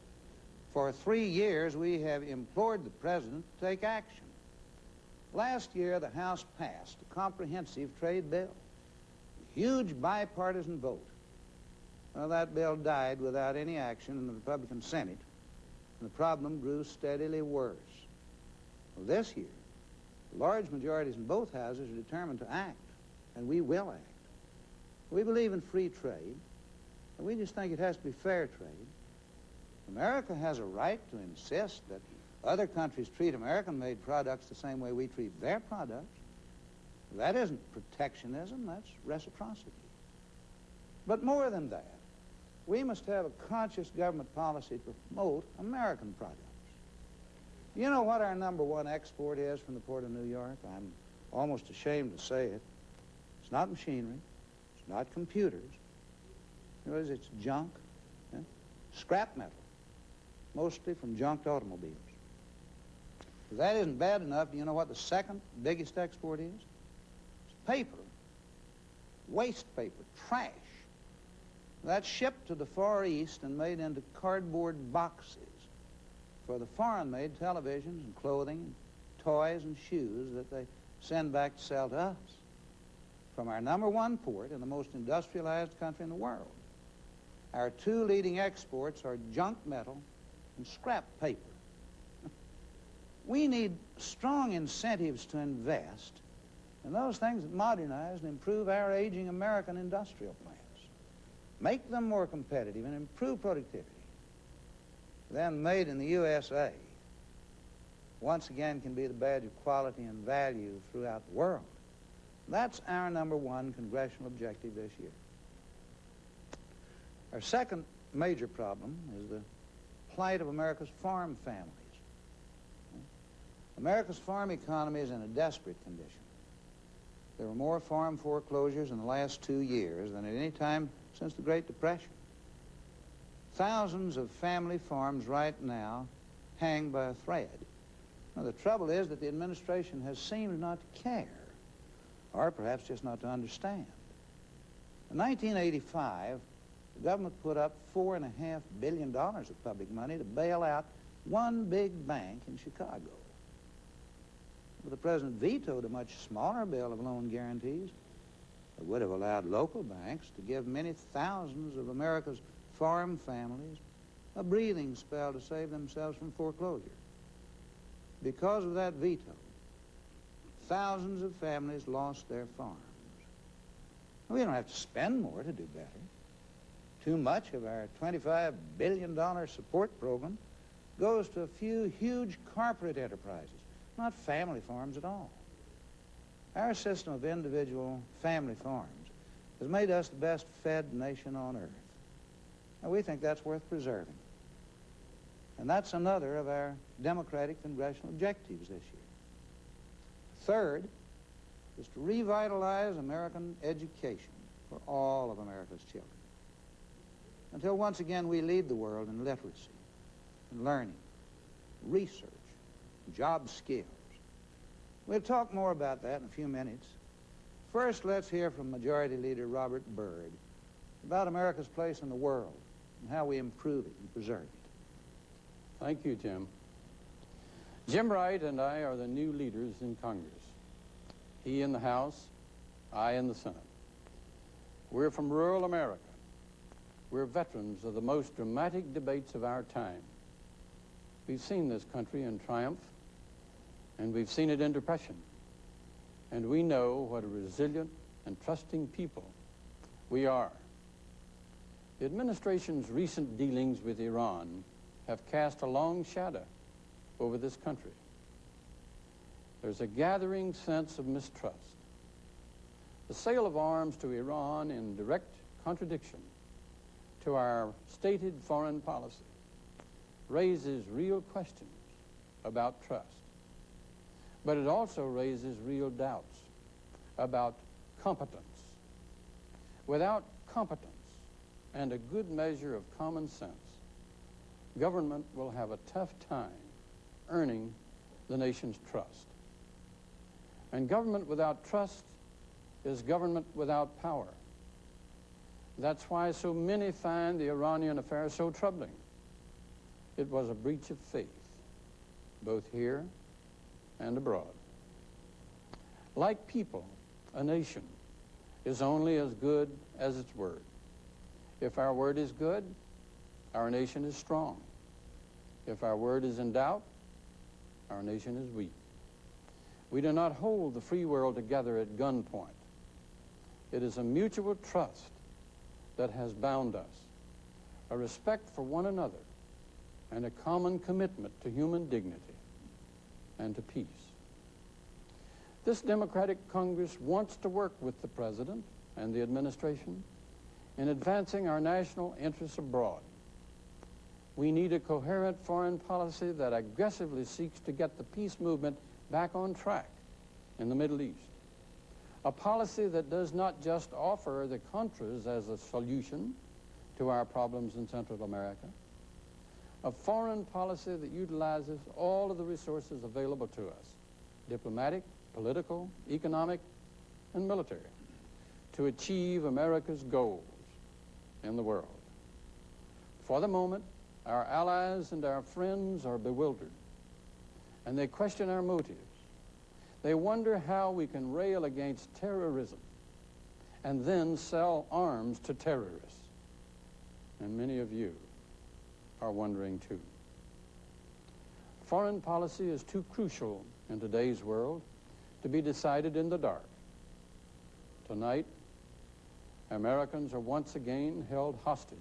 For 3 years, we have implored the President to take action. Last year, the House passed a comprehensive trade bill, a huge bipartisan vote. Well, that bill died without any action in the Republican Senate, and the problem grew steadily worse. Well, this year, large majorities in both houses are determined to act, and we will act. We believe in free trade, and we just think it has to be fair trade. America has a right to insist that other countries treat American-made products the same way we treat their products. That isn't protectionism, that's reciprocity. But more than that, we must have a conscious government policy to promote American products. You know what our #1 export is from the Port of New York? I'm almost ashamed to say it. It's not machinery. It's not computers. You know, it's junk, scrap metal, mostly from junked automobiles. If that isn't bad enough, do you know what the second biggest export is? It's paper, waste paper, trash. That's shipped to the Far East and made into cardboard boxes for the foreign-made televisions and clothing, toys and shoes that they send back to sell to us. From our #1 port in the most industrialized country in the world, our 2 leading exports are junk metal and scrap paper. We need strong incentives to invest in those things that modernize and improve our aging American industrial plants. Make them more competitive and improve productivity. Then made in the USA, once again can be the badge of quality and value throughout the world. That's our #1 congressional objective this year. Our second major problem is the plight of America's farm families. America's farm economy is in a desperate condition. There were more farm foreclosures in the last 2 years than at any time since the Great Depression. Thousands of family farms right now hang by a thread. Now, the trouble is that the administration has seemed not to care, or perhaps just not to understand. In 1985, the government put up $4.5 billion of public money to bail out one big bank in Chicago. But the president vetoed a much smaller bill of loan guarantees that would have allowed local banks to give many thousands of America's farm families a breathing spell to save themselves from foreclosure. Because of that veto, thousands of families lost their farms. We don't have to spend more to do better. Too much of our $25 billion support program goes to a few huge corporate enterprises, not family farms at all. Our system of individual family farms has made us the best fed nation on earth. And we think that's worth preserving. And that's another of our Democratic congressional objectives this year. Third is to revitalize American education for all of America's children, until once again we lead the world in literacy, in learning, research, job skills. We'll talk more about that in a few minutes. First, let's hear from Majority Leader Robert Byrd about America's place in the world and how we improve it and preserve it. Thank you, Jim. Jim Wright and I are the new leaders in Congress. He in the House, I in the Senate. We're from rural America. We're veterans of the most dramatic debates of our time. We've seen this country in triumph, and we've seen it in depression. And we know what a resilient and trusting people we are. The administration's recent dealings with Iran have cast a long shadow over this country. There's a gathering sense of mistrust. The sale of arms to Iran in direct contradiction to our stated foreign policy raises real questions about trust. But it also raises real doubts about competence. Without competence and a good measure of common sense, government will have a tough time earning the nation's trust. And government without trust is government without power. That's why so many find the Iranian affair so troubling. It was a breach of faith, both here and abroad. Like people, a nation is only as good as its word. If our word is good, our nation is strong. If our word is in doubt, our nation is weak. We do not hold the free world together at gunpoint. It is a mutual trust that has bound us, a respect for one another, and a common commitment to human dignity and to peace. This Democratic Congress wants to work with the President and the administration in advancing our national interests abroad. We need a coherent foreign policy that aggressively seeks to get the peace movement back on track in the Middle East. A policy that does not just offer the Contras as a solution to our problems in Central America. A foreign policy that utilizes all of the resources available to us, diplomatic, political, economic, and military, to achieve America's goals in the world. For the moment, our allies and our friends are bewildered, and they question our motives. They wonder how we can rail against terrorism and then sell arms to terrorists. And many of you are wondering too. Foreign policy is too crucial in today's world to be decided in the dark. Tonight, Americans are once again held hostage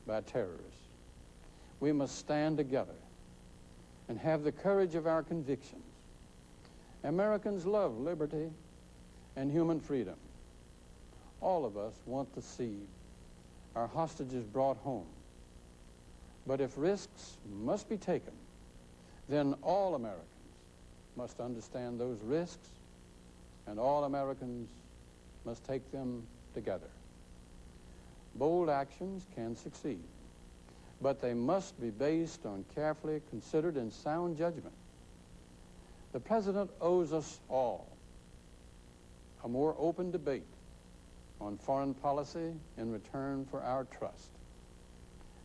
by terrorists. We must stand together and have the courage of our convictions. Americans love liberty and human freedom. All of us want to see our hostages brought home. But if risks must be taken, then all Americans must understand those risks, and all Americans must take them together. Bold actions can succeed, but they must be based on carefully considered and sound judgment. The President owes us all a more open debate on foreign policy in return for our trust.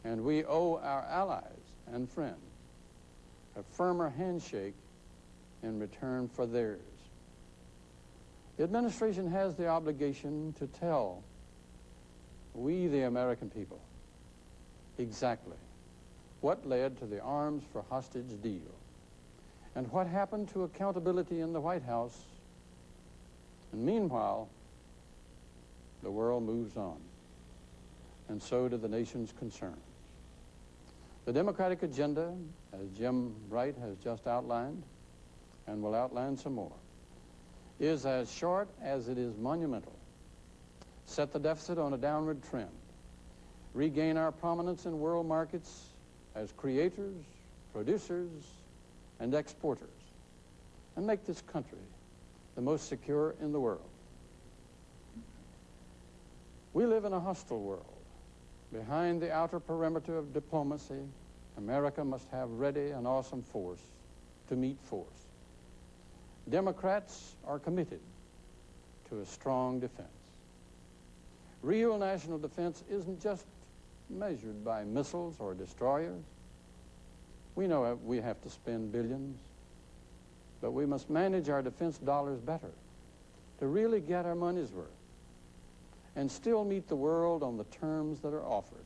And we owe our allies and friends a firmer handshake in return for theirs. The administration has the obligation to tell we, the American people, exactly what led to the arms for hostage deal and what happened to accountability in the White House. And meanwhile, the world moves on, and so do the nation's concerns. The Democratic agenda, as Jim Wright has just outlined, and will outline some more, is as short as it is monumental. Set the deficit on a downward trend, regain our prominence in world markets as creators, producers, and exporters, and make this country the most secure in the world. We live in a hostile world. Behind the outer perimeter of diplomacy, America must have ready an awesome force to meet force. Democrats are committed to a strong defense. Real national defense isn't just measured by missiles or destroyers. We know we have to spend billions, but we must manage our defense dollars better to really get our money's worth and still meet the world on the terms that are offered,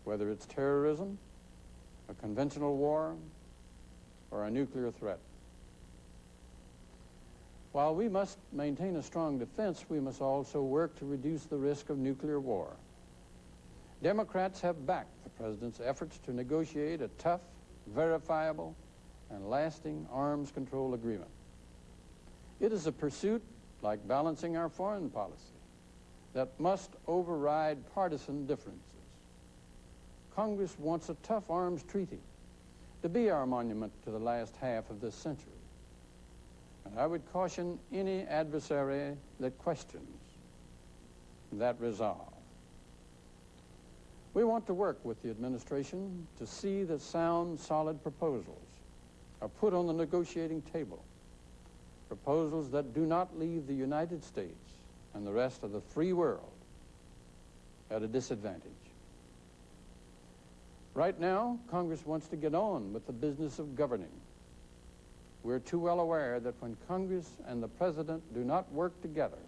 whether it's terrorism, a conventional war, or a nuclear threat. While we must maintain a strong defense, we must also work to reduce the risk of nuclear war. Democrats have backed the president's efforts to negotiate a tough, verifiable, and lasting arms control agreement. It is a pursuit, like balancing our foreign policy, that must override partisan differences. Congress wants a tough arms treaty to be our monument to the last half of this century. And I would caution any adversary that questions that resolve. We want to work with the administration to see that sound, solid proposals are put on the negotiating table, proposals that do not leave the United States and the rest of the free world at a disadvantage. Right now, Congress wants to get on with the business of governing. We're too well aware that when Congress and the President do not work together,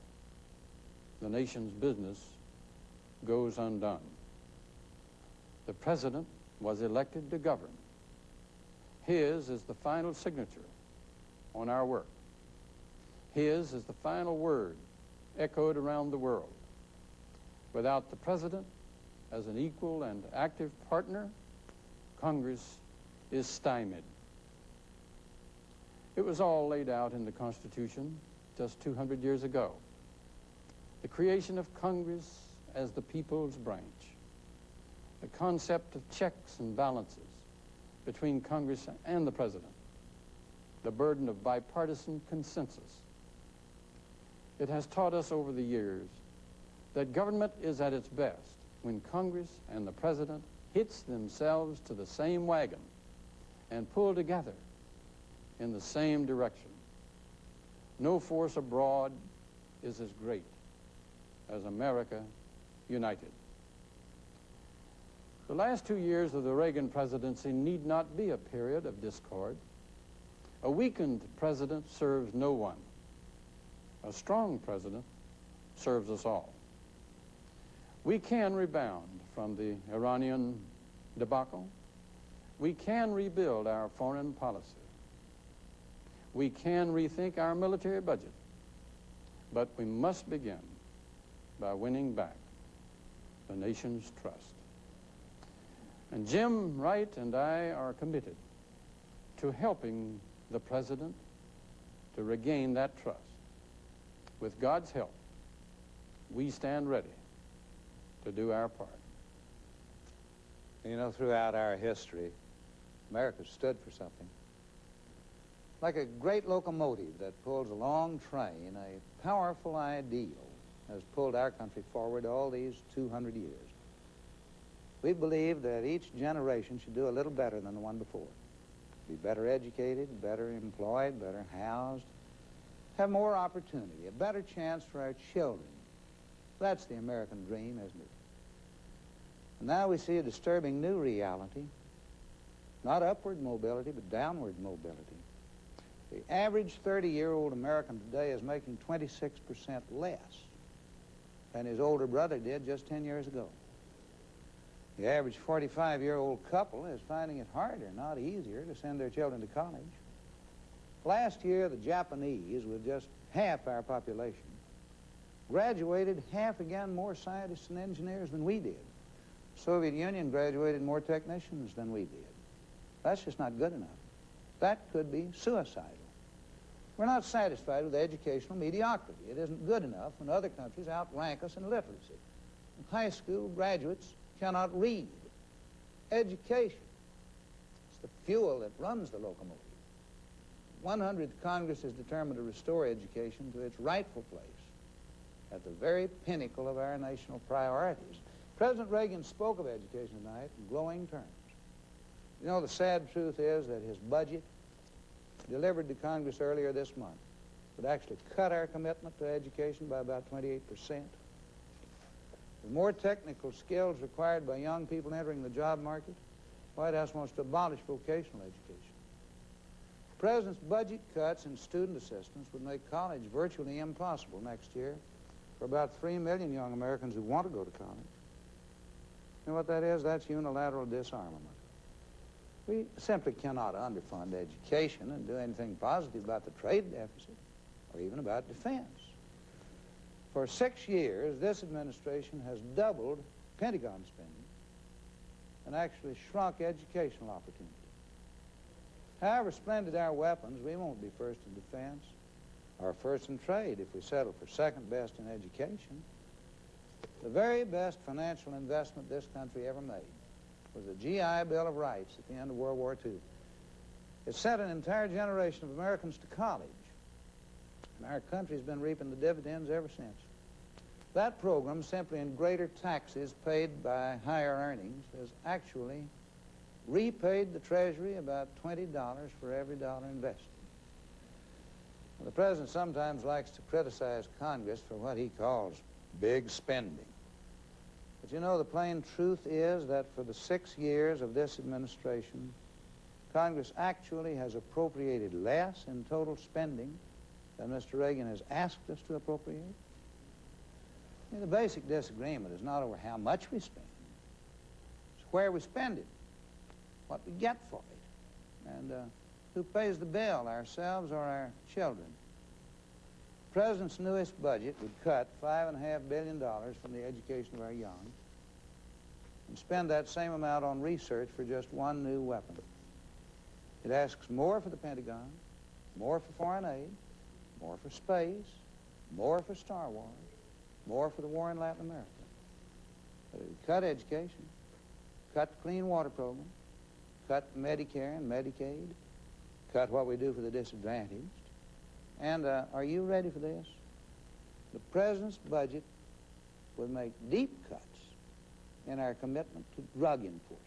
the nation's business goes undone. The President was elected to govern. His is the final signature on our work. His is the final word echoed around the world. Without the President as an equal and active partner, Congress is stymied. It was all laid out in the Constitution just 200 years ago. The creation of Congress as the people's branch. The concept of checks and balances between Congress and the President. The burden of bipartisan consensus. It has taught us over the years that government is at its best when Congress and the President hitch themselves to the same wagon and pull together in the same direction. No force abroad is as great as America united. The last 2 years of the Reagan presidency need not be a period of discord. A weakened president serves no one. A strong president serves us all. We can rebound from the Iranian debacle. We can rebuild our foreign policy. We can rethink our military budget. But we must begin by winning back the nation's trust. And Jim Wright and I are committed to helping the President to regain that trust. With God's help, we stand ready to do our part. You know, throughout our history, America stood for something. Like a great locomotive that pulls a long train, a powerful ideal has pulled our country forward all these 200 years. We believe that each generation should do a little better than the one before. Be better educated, better employed, better housed, have more opportunity, a better chance for our children. That's the American dream, isn't it? And now we see a disturbing new reality, not upward mobility, but downward mobility. The average 30-year-old American today is making 26% less than his older brother did just 10 years ago. The average 45-year-old couple is finding it harder, not easier, to send their children to college. Last year, the Japanese, with just half our population, graduated half again more scientists and engineers than we did. The Soviet Union graduated more technicians than we did. That's just not good enough. That could be suicidal. We're not satisfied with educational mediocrity. It isn't good enough when other countries outrank us in literacy. High school graduates cannot read. Education is the fuel that runs the locomotive. 100th Congress is determined to restore education to its rightful place at the very pinnacle of our national priorities. President Reagan spoke of education tonight in glowing terms. You know, the sad truth is that his budget, delivered to Congress earlier this month, would actually cut our commitment to education by about 28%. With more technical skills required by young people entering the job market, the White House wants to abolish vocational education. The President's budget cuts in student assistance would make college virtually impossible next year for about 3 million young Americans who want to go to college. You know what that is? That's unilateral disarmament. We simply cannot underfund education and do anything positive about the trade deficit or even about defense. For 6 years, this administration has doubled Pentagon spending and actually shrunk educational opportunity. However splendid our weapons, we won't be first in defense or first in trade if we settle for second best in education. The very best financial investment this country ever made was the GI Bill of Rights at the end of World War II. It sent an entire generation of Americans to college, and our country's been reaping the dividends ever since. That program, simply in greater taxes paid by higher earnings, has actually repaid the Treasury about $20 for every dollar invested. Well, the President sometimes likes to criticize Congress for what he calls big spending. But you know, the plain truth is that for the 6 years of this administration, Congress actually has appropriated less in total spending than Mr. Reagan has asked us to appropriate. I mean, the basic disagreement is not over how much we spend. It's where we spend it, what we get for it, and who pays the bill, ourselves or our children. The President's newest budget would cut $5.5 billion from the education of our young and spend that same amount on research for just one new weapon. It asks more for the Pentagon, more for foreign aid, more for space, more for Star Wars, more for the war in Latin America. But it would cut education, cut the clean water program, cut Medicare and Medicaid, cut what we do for the disadvantaged. And are you ready for this? The President's budget would make deep cuts in our commitment to drug enforcement.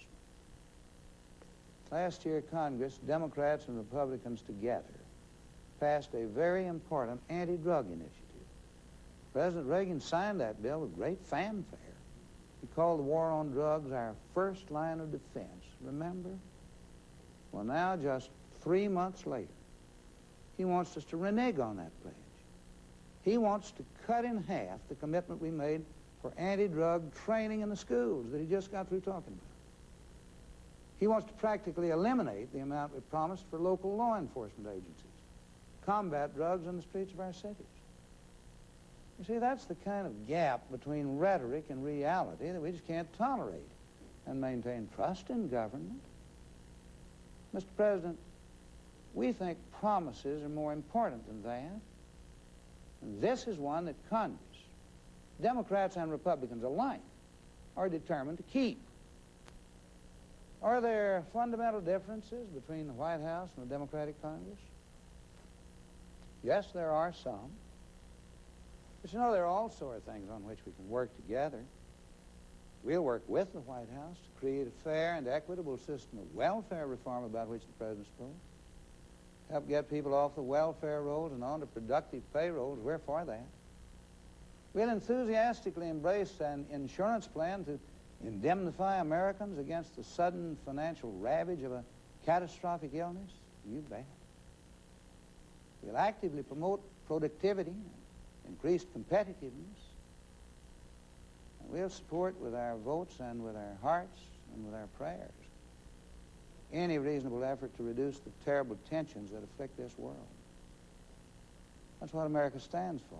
Last year, Congress, Democrats and Republicans together, passed a very important anti-drug initiative. President Reagan signed that bill with great fanfare. He called the war on drugs our first line of defense. Remember? Well, now, just 3 months later, he wants us to renege on that pledge. He wants to cut in half the commitment we made for anti-drug training in the schools that he just got through talking about. He wants to practically eliminate the amount we promised for local law enforcement agencies, combat drugs in the streets of our cities. You see, that's the kind of gap between rhetoric and reality that we just can't tolerate and maintain trust in government. Mr. President, we think promises are more important than that. And this is one that Congress, Democrats and Republicans alike, are determined to keep. Are there fundamental differences between the White House and the Democratic Congress? Yes, there are some. But you know, there also are things on which we can work together. We'll work with the White House to create a fair and equitable system of welfare reform about which the President spoke. Help get people off the welfare rolls and onto productive payrolls. We're for that. We'll enthusiastically embrace an insurance plan to indemnify Americans against the sudden financial ravage of a catastrophic illness. You bet. We'll actively promote productivity and increased competitiveness. And we'll support with our votes and with our hearts and with our prayers any reasonable effort to reduce the terrible tensions that afflict this world. That's what America stands for.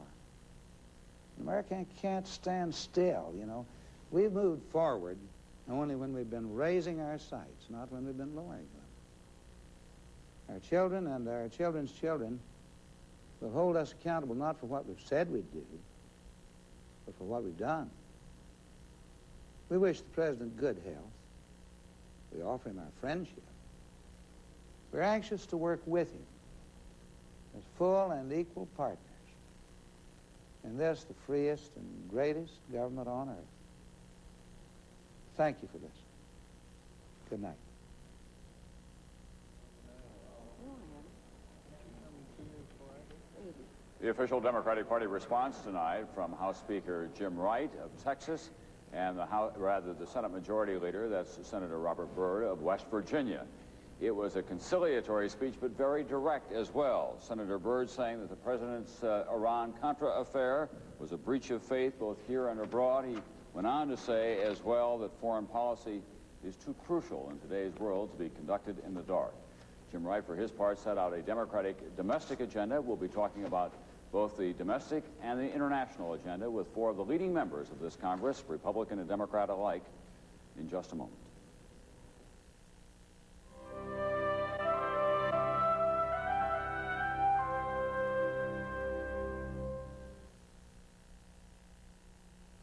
America can't stand still, you know. We've moved forward only when we've been raising our sights, not when we've been lowering them. Our children and our children's children will hold us accountable not for what we've said we'd do, but for what we've done. We wish the President good health. We offer him our friendship. We're anxious to work with him as full and equal partners in this, the freest and greatest government on earth. Thank you for this. Good night. The official Democratic Party response tonight from House Speaker Jim Wright of Texas and the Senate Majority Leader, that's Senator Robert Byrd of West Virginia. It was a conciliatory speech, but very direct as well. Senator Byrd saying that the president's Iran-Contra affair was a breach of faith both here and abroad. He went on to say as well that foreign policy is too crucial in today's world to be conducted in the dark. Jim Wright, for his part, set out a Democratic domestic agenda. We'll be talking about both the domestic and the international agenda with four of the leading members of this Congress, Republican and Democrat alike, in just a moment.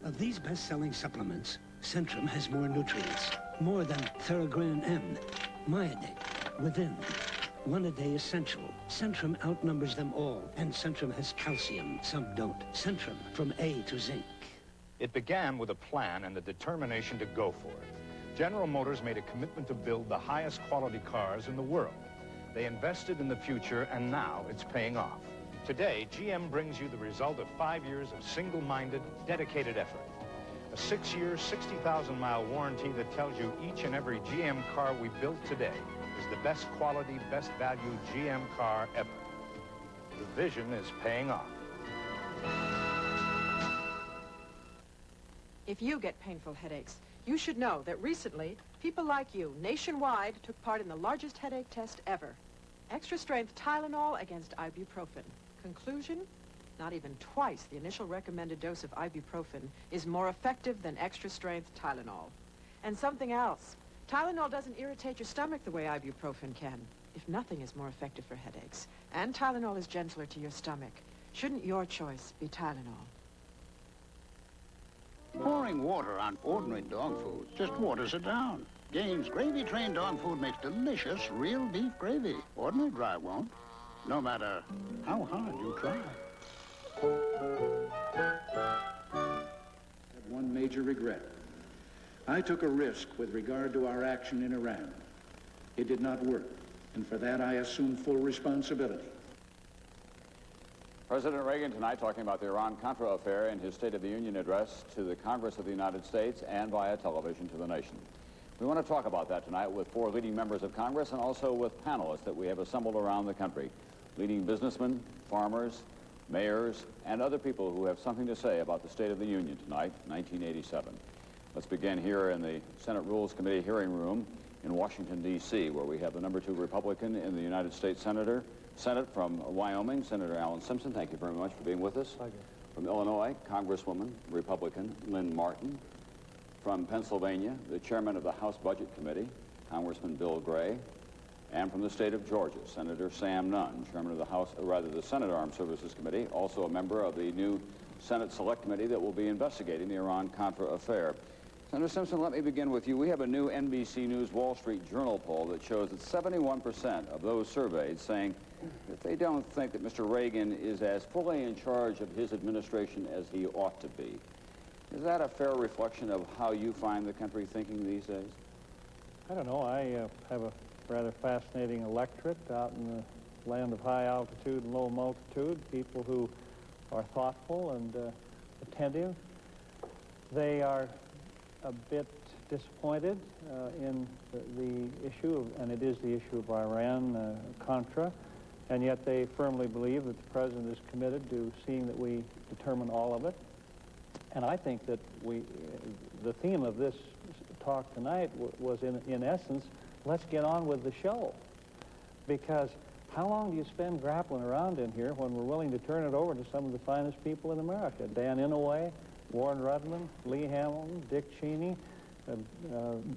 Of these best-selling supplements, Centrum has more nutrients, more than Theragram M, Myodec, Within. One a day essential. Centrum outnumbers them all, and Centrum has calcium. Some don't. Centrum, from A to zinc. It began with a plan and the determination to go for it. General Motors made a commitment to build the highest quality cars in the world. They invested in the future, and now it's paying off. Today, GM brings you the result of 5 years of single-minded, dedicated effort. A 6-year, 60,000-mile warranty that tells you each and every GM car we built today is the best quality, best value GM car ever. The vision is paying off. If you get painful headaches, you should know that recently, people like you nationwide took part in the largest headache test ever. Extra-strength Tylenol against ibuprofen. Conclusion? Not even twice the initial recommended dose of ibuprofen is more effective than extra-strength Tylenol. And something else. Tylenol doesn't irritate your stomach the way ibuprofen can. If nothing is more effective for headaches, and Tylenol is gentler to your stomach, shouldn't your choice be Tylenol? Pouring water on ordinary dog food just waters it down. Gaines gravy-trained dog food makes delicious real beef gravy. Ordinary dry won't, no matter how hard you try. I have one major regret. I took a risk with regard to our action in Iran. It did not work, and for that I assume full responsibility. President Reagan tonight talking about the Iran-Contra affair in his State of the Union address to the Congress of the United States and via television to the nation. We want to talk about that tonight with four leading members of Congress and also with panelists that we have assembled around the country. Leading businessmen, farmers, mayors, and other people who have something to say about the State of the Union tonight, 1987. Let's begin here in the Senate Rules Committee hearing room in Washington, D.C., where we have the #2 Republican in the United States Senate from Wyoming, Senator Alan Simpson. Thank you very much for being with us. Thank you. From Illinois, Congresswoman, Republican, Lynn Martin. From Pennsylvania, the chairman of the House Budget Committee, Congressman Bill Gray. And from the state of Georgia, Senator Sam Nunn, chairman of the Senate Armed Services Committee, also a member of the new Senate Select Committee that will be investigating the Iran-Contra affair. Senator Simpson, let me begin with you. We have a new NBC News Wall Street Journal poll that shows that 71% of those surveyed saying that they don't think that Mr. Reagan is as fully in charge of his administration as he ought to be. Is that a fair reflection of how you find the country thinking these days? I don't know. I have a rather fascinating electorate out in the land of high altitude and low multitude, people who are thoughtful and attentive. They are a bit disappointed in the issue, and it is the issue of Iran-Contra, and yet they firmly believe that the President is committed to seeing that we determine all of it. And I think that the theme of this talk tonight was, in essence, let's get on with the show. Because how long do you spend grappling around in here when we're willing to turn it over to some of the finest people in America? Dan Inouye, Warren Rudman, Lee Hamilton, Dick Cheney,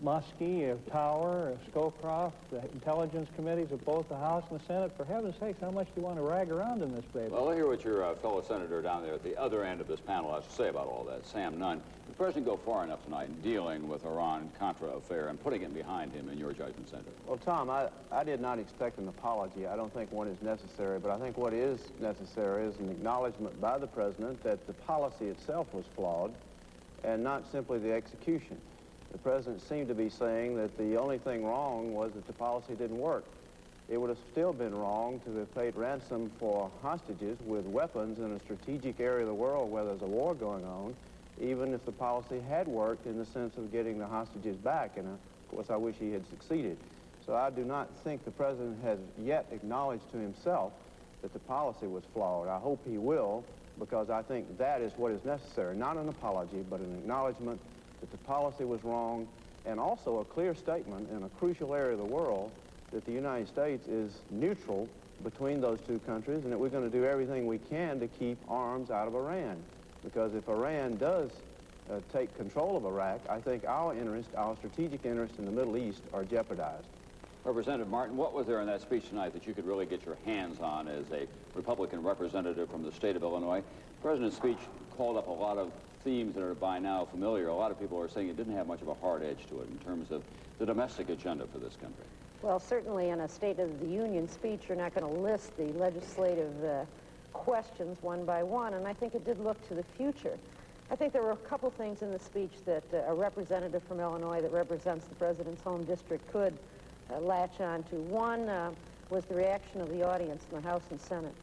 Muskie, Tower, Scowcroft, the intelligence committees of both the House and the Senate. For heaven's sakes, how much do you want to rag around in this baby? Well, I'll hear what your fellow senator down there at the other end of this panel has to say about all that, Sam Nunn. Did the President go far enough tonight in dealing with Iran-Contra affair and putting it behind him in your judgment, Senator? Well, Tom, I did not expect an apology. I don't think one is necessary, but I think what is necessary is an acknowledgement by the President that the policy itself was flawed and not simply the execution. The President seemed to be saying that the only thing wrong was that the policy didn't work. It would have still been wrong to have paid ransom for hostages with weapons in a strategic area of the world where there's a war going on, even if the policy had worked in the sense of getting the hostages back. And, of course, I wish he had succeeded. So I do not think the President has yet acknowledged to himself that the policy was flawed. I hope he will, because I think that is what is necessary. Not an apology, but an acknowledgement that the policy was wrong, and also a clear statement in a crucial area of the world that the United States is neutral between those two countries and that we're going to do everything we can to keep arms out of Iran. Because if Iran does take control of Iraq, I think our strategic interests in the Middle East are jeopardized. Representative Martin, what was there in that speech tonight that you could really get your hands on as a Republican representative from the state of Illinois? The President's speech called up a lot of themes that are by now familiar. A lot of people are saying it didn't have much of a hard edge to it in terms of the domestic agenda for this country. Well, certainly in a State of the Union speech, you're not going to list the legislative questions one by one, and I think it did look to the future. I think there were a couple things in the speech that a representative from Illinois that represents the President's home district could latch on to. One was the reaction of the audience in the House and Senate.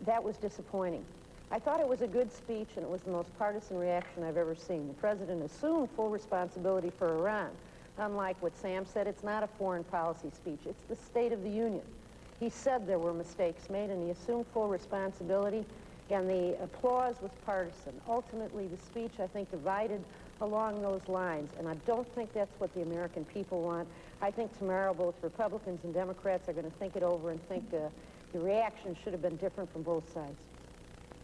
That was disappointing. I thought it was a good speech, and it was the most partisan reaction I've ever seen. The President assumed full responsibility for Iran. Unlike what Sam said, it's not a foreign policy speech. It's the State of the Union. He said there were mistakes made, and he assumed full responsibility, and the applause was partisan. Ultimately, the speech, I think, divided along those lines, and I don't think that's what the American people want. I think tomorrow both Republicans and Democrats are going to think it over and think the reaction should have been different from both sides.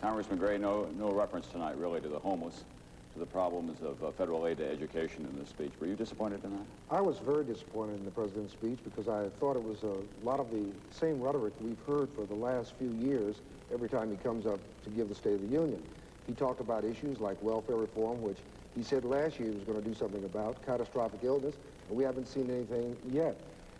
Congressman Gray, no reference tonight really to the homeless, to the problems of federal aid to education in this speech. Were you disappointed in that? I was very disappointed in the President's speech because I thought it was a lot of the same rhetoric we've heard for the last few years every time he comes up to give the State of the Union. He talked about issues like welfare reform, which he said last year he was going to do something about, catastrophic illness, and we haven't seen anything yet.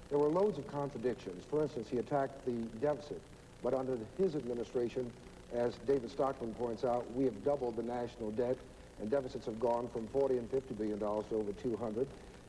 There were loads of contradictions. For instance, he attacked the deficit, but under his administration, as David Stockman points out, we have doubled the national debt, and deficits have gone from $40 and $50 billion to over $200.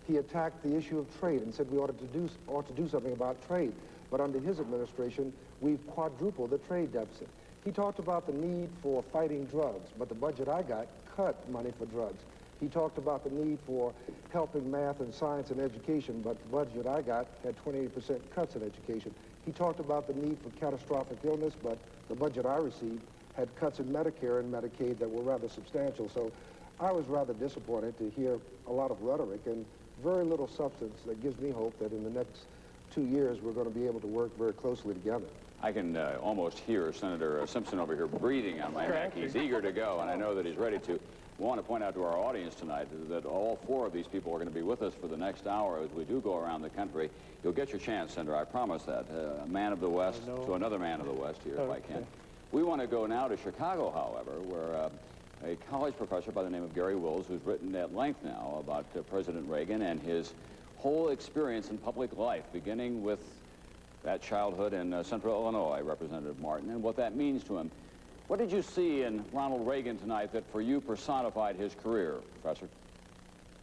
He attacked the issue of trade and said we ought to do something about trade. But under his administration, we've quadrupled the trade deficit. He talked about the need for fighting drugs, but the budget I got cut money for drugs. He talked about the need for helping math and science and education, but the budget I got had 28% cuts in education. He talked about the need for catastrophic illness, but the budget I received had cuts in Medicare and Medicaid that were rather substantial. So I was rather disappointed to hear a lot of rhetoric and very little substance that gives me hope that in the next 2 years we're going to be able to work very closely together. I can almost hear Senator Simpson over here breathing on my neck. He's eager to go, and I know that he's ready to. We want to point out to our audience tonight that all four of these people are going to be with us for the next hour as we do go around the country. You'll get your chance, Senator, I promise that. A man of the West to another man of the West here, if I can. We want to go now to Chicago, however, where a college professor by the name of Gary Wills, who's written at length now about President Reagan and his whole experience in public life, beginning with that childhood in Central Illinois, Representative Martin, and what that means to him. What did you see in Ronald Reagan tonight that for you personified his career, Professor?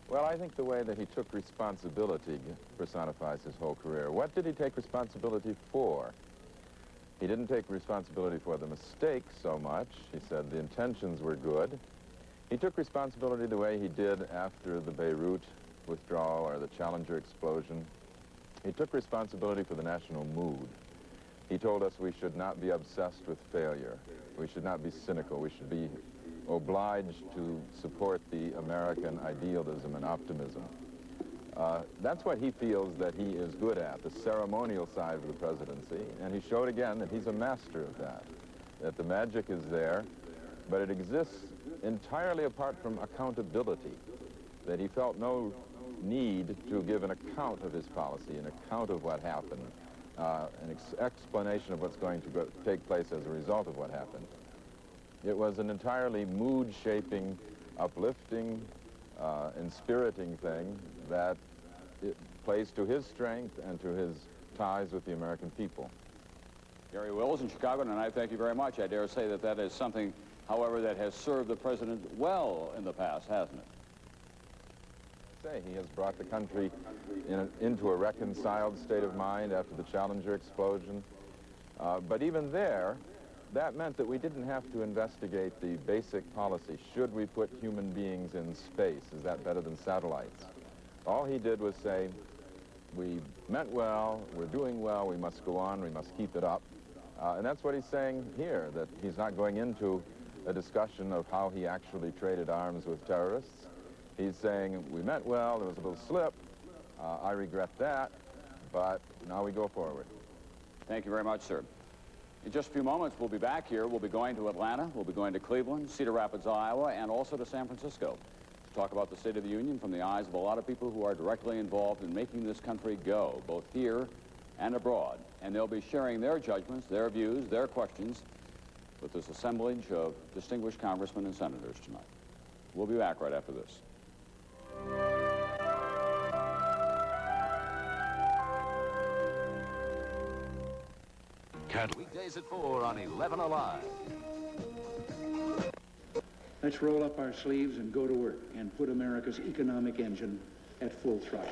Well, I think the way that he took responsibility personifies his whole career. What did he take responsibility for? He didn't take responsibility for the mistakes so much. He said the intentions were good. He took responsibility the way he did after the Beirut withdrawal or the Challenger explosion. He took responsibility for the national mood. He told us we should not be obsessed with failure. We should not be cynical. We should be obliged to support the American idealism and optimism. That's what he feels that he is good at, the ceremonial side of the presidency, and he showed again that he's a master of that the magic is there, but it exists entirely apart from accountability, that he felt no need to give an account of his policy, an account of what happened, an explanation of what's going to take place as a result of what happened. It was an entirely mood-shaping, uplifting, inspiriting thing that it plays to his strength and to his ties with the American people. Gary Wills in Chicago tonight, thank you very much. I dare say that that is something, however, that has served the president well in the past, hasn't it? He has brought the country into a reconciled state of mind after the Challenger explosion. But even there, that meant that we didn't have to investigate the basic policy. Should we put human beings in space? Is that better than satellites? All he did was say, we meant well, we're doing well, we must go on, we must keep it up. And that's what he's saying here, that he's not going into a discussion of how he actually traded arms with terrorists. He's saying, we meant well, there was a little slip, I regret that, but now we go forward. Thank you very much, sir. In just a few moments, we'll be back here. We'll be going to Atlanta, we'll be going to Cleveland, Cedar Rapids, Iowa, and also to San Francisco to talk about the State of the Union from the eyes of a lot of people who are directly involved in making this country go, both here and abroad. And they'll be sharing their judgments, their views, their questions with this assemblage of distinguished congressmen and senators tonight. We'll be back right after this. Weekdays at 4 on 11 Alive. Let's roll up our sleeves and go to work and put America's economic engine at full throttle.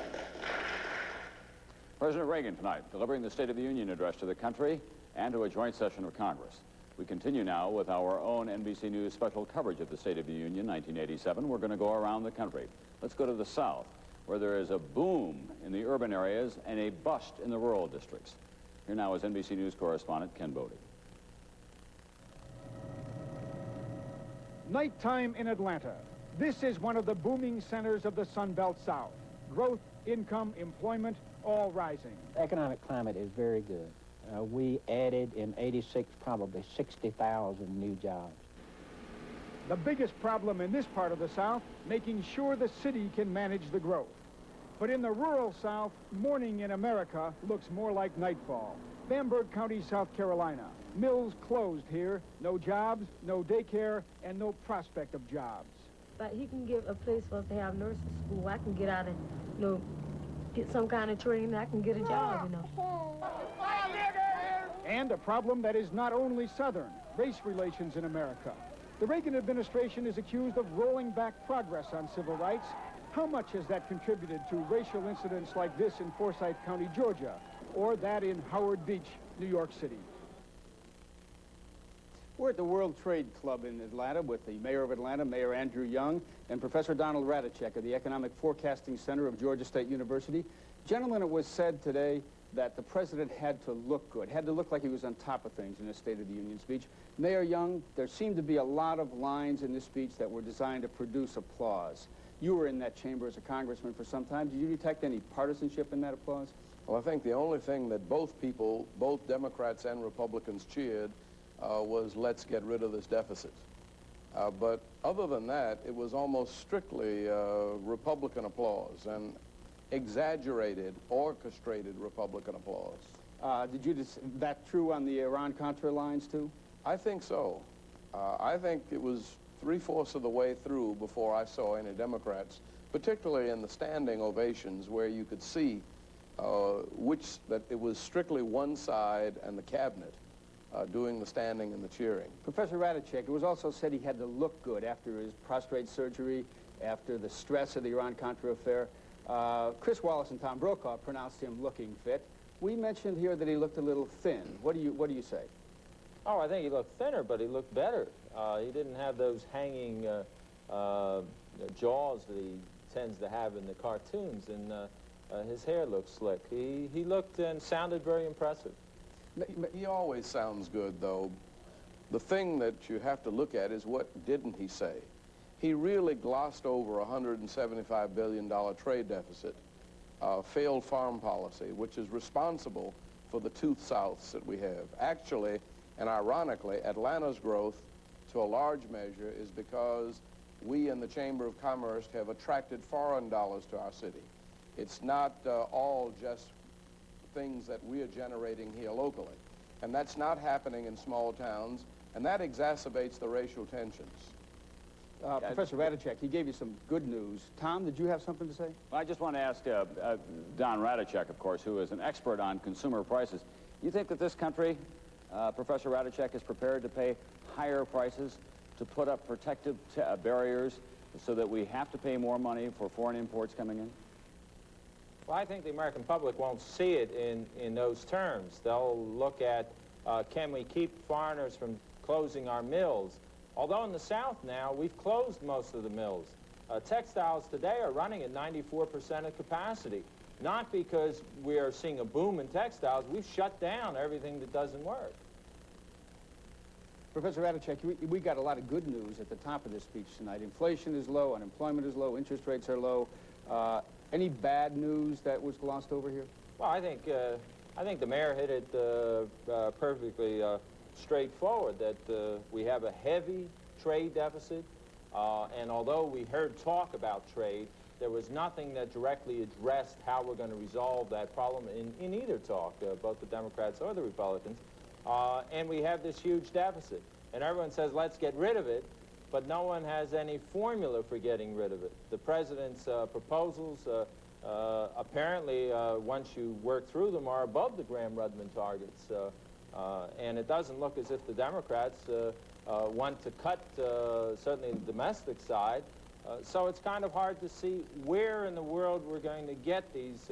President Reagan tonight delivering the State of the Union address to the country and to a joint session of Congress. We continue now with our own NBC News special coverage of the State of the Union 1987. We're going to go around the country. Let's go to the South, where there is a boom in the urban areas and a bust in the rural districts. Here now is NBC News correspondent Ken Bodie. Nighttime in Atlanta. This is one of the booming centers of the Sun Belt South. Growth, income, employment, all rising. Economic climate is very good. We added in '86 probably 60,000 new jobs. The biggest problem in this part of the South, making sure the city can manage the growth. But in the rural South, morning in America looks more like nightfall. Bamberg County, South Carolina. Mills closed here. No jobs, no daycare, and no prospect of jobs. But he can give a place for us to have nursing school. I can get out and, get some kind of training. I can get a job, And a problem that is not only Southern, race relations in America. The Reagan administration is accused of rolling back progress on civil rights. How much has that contributed to racial incidents like this in Forsyth County, Georgia, or that in Howard Beach, New York City? We're at the World Trade Club in Atlanta with the mayor of Atlanta, Mayor Andrew Young, and Professor Donald Radicek of the Economic Forecasting Center of Georgia State University. Gentlemen, it was said today that the president had to look good, had to look like he was on top of things in his State of the Union speech. Mayor Young, there seemed to be a lot of lines in this speech that were designed to produce applause. You were in that chamber as a congressman for some time. Did you detect any partisanship in that applause? Well, I think the only thing that both Democrats and Republicans cheered was let's get rid of this deficit. But other than that, it was almost strictly Republican applause and exaggerated, orchestrated Republican applause. That true on the Iran-Contra lines, too? I think so. I think it was 3/4 of the way through before I saw any Democrats, particularly in the standing ovations where you could see that it was strictly one side and the cabinet doing the standing and the cheering. Professor Radicek, it was also said he had to look good after his prostate surgery, after the stress of the Iran-Contra affair. Chris Wallace and Tom Brokaw pronounced him looking fit. We mentioned here that he looked a little thin. What do you say? Oh, I think he looked thinner, but he looked better. He didn't have those hanging jaws that he tends to have in the cartoons, and his hair looked slick. He looked and sounded very impressive. He always sounds good, though. The thing that you have to look at is what didn't he say? He really glossed over a $175 billion trade deficit, failed farm policy, which is responsible for the tooth souths that we have. Actually, and ironically, Atlanta's growth, to a large measure, is because we in the Chamber of Commerce have attracted foreign dollars to our city. It's not all just things that we are generating here locally. And that's not happening in small towns, and that exacerbates the racial tensions. Professor Radicek, he gave you some good news. Tom, did you have something to say? Well, I just want to ask Don Radicek, of course, who is an expert on consumer prices. You think that this country, Professor Radicek, is prepared to pay higher prices to put up protective barriers so that we have to pay more money for foreign imports coming in? Well, I think the American public won't see it in those terms. They'll look at, can we keep foreigners from closing our mills? Although in the South now, we've closed most of the mills. Textiles today are running at 94% of capacity. Not because we are seeing a boom in textiles, we've shut down everything that doesn't work. Professor Radicek, we got a lot of good news at the top of this speech tonight. Inflation is low, unemployment is low, interest rates are low. Any bad news that was glossed over here? Well, I think the mayor hit it perfectly straightforward, that we have a heavy trade deficit, and although we heard talk about trade, there was nothing that directly addressed how we're going to resolve that problem in either talk, both the Democrats or the Republicans. And we have this huge deficit. And everyone says, let's get rid of it, but no one has any formula for getting rid of it. The president's proposals, apparently, once you work through them, are above the Graham-Rudman targets. And it doesn't look as if the Democrats want to cut, certainly the domestic side. So it's kind of hard to see where in the world we're going to get these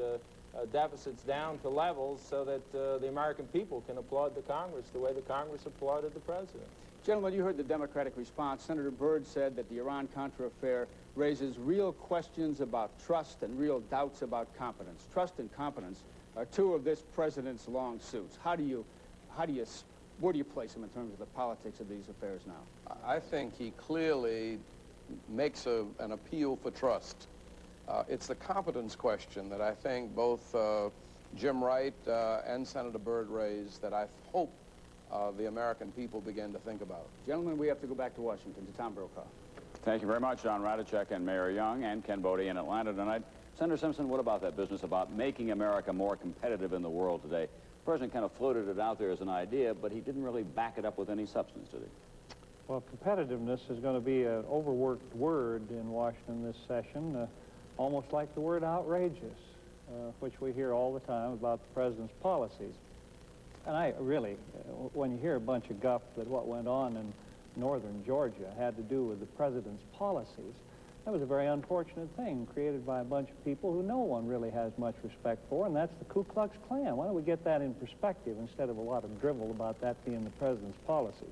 deficits down to levels so that the American people can applaud the Congress the way the Congress applauded the president. Gentlemen, you heard the Democratic response. Senator Byrd said that the Iran-Contra affair raises real questions about trust and real doubts about competence. Trust and competence are two of this president's long suits. Where do you place him in terms of the politics of these affairs now? I think he clearly makes an appeal for trust. It's the competence question that I think both Jim Wright and Senator Byrd raised that I hope the American people begin to think about. Gentlemen, we have to go back to Washington, to Tom Brokaw. Thank you very much, Don Radicek and Mayor Young and Ken Bodie in Atlanta tonight. Senator Simpson, what about that business about making America more competitive in the world today? The president kind of floated it out there as an idea, but he didn't really back it up with any substance, did he? Well, competitiveness is going to be an overworked word in Washington this session, almost like the word outrageous, which we hear all the time about the president's policies. And I really, when you hear a bunch of guff that what went on in northern Georgia had to do with the president's policies, that was a very unfortunate thing created by a bunch of people who no one really has much respect for, and that's the Ku Klux Klan. Why don't we get that in perspective instead of a lot of drivel about that being the president's policy?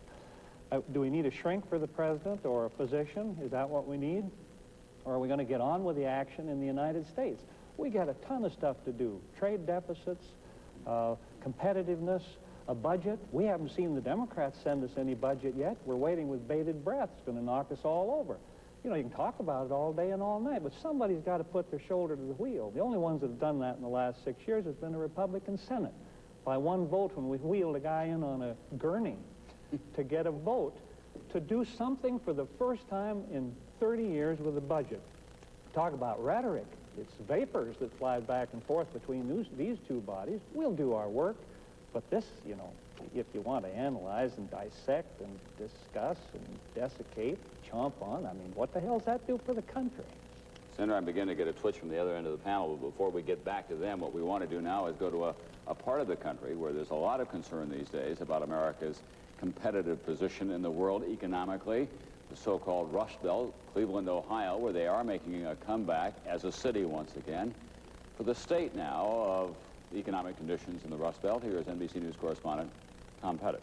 Do we need a shrink for the president or a physician? Is that what we need? Or are we going to get on with the action in the United States? We got a ton of stuff to do. Trade deficits, competitiveness, a budget. We haven't seen the Democrats send us any budget yet. We're waiting with bated breath. It's going to knock us all over. You know, you can talk about it all day and all night, but somebody's got to put their shoulder to the wheel. The only ones that have done that in the last 6 years has been the Republican Senate. By one vote, when we wheeled a guy in on a gurney to get a vote to do something for the first time in 30 years with a budget. Talk about rhetoric. It's vapors that fly back and forth between these two bodies. We'll do our work, but this, you know, if you want to analyze and dissect and discuss and desiccate, chomp on, I mean, what the hell does that do for the country? Senator, I'm beginning to get a twitch from the other end of the panel, but before we get back to them, what we want to do now is go to a part of the country where there's a lot of concern these days about America's competitive position in the world economically, the so-called Rust Belt, Cleveland, Ohio, where they are making a comeback as a city once again. For the state now of economic conditions in the Rust Belt, here is NBC News correspondent Tom Pettit.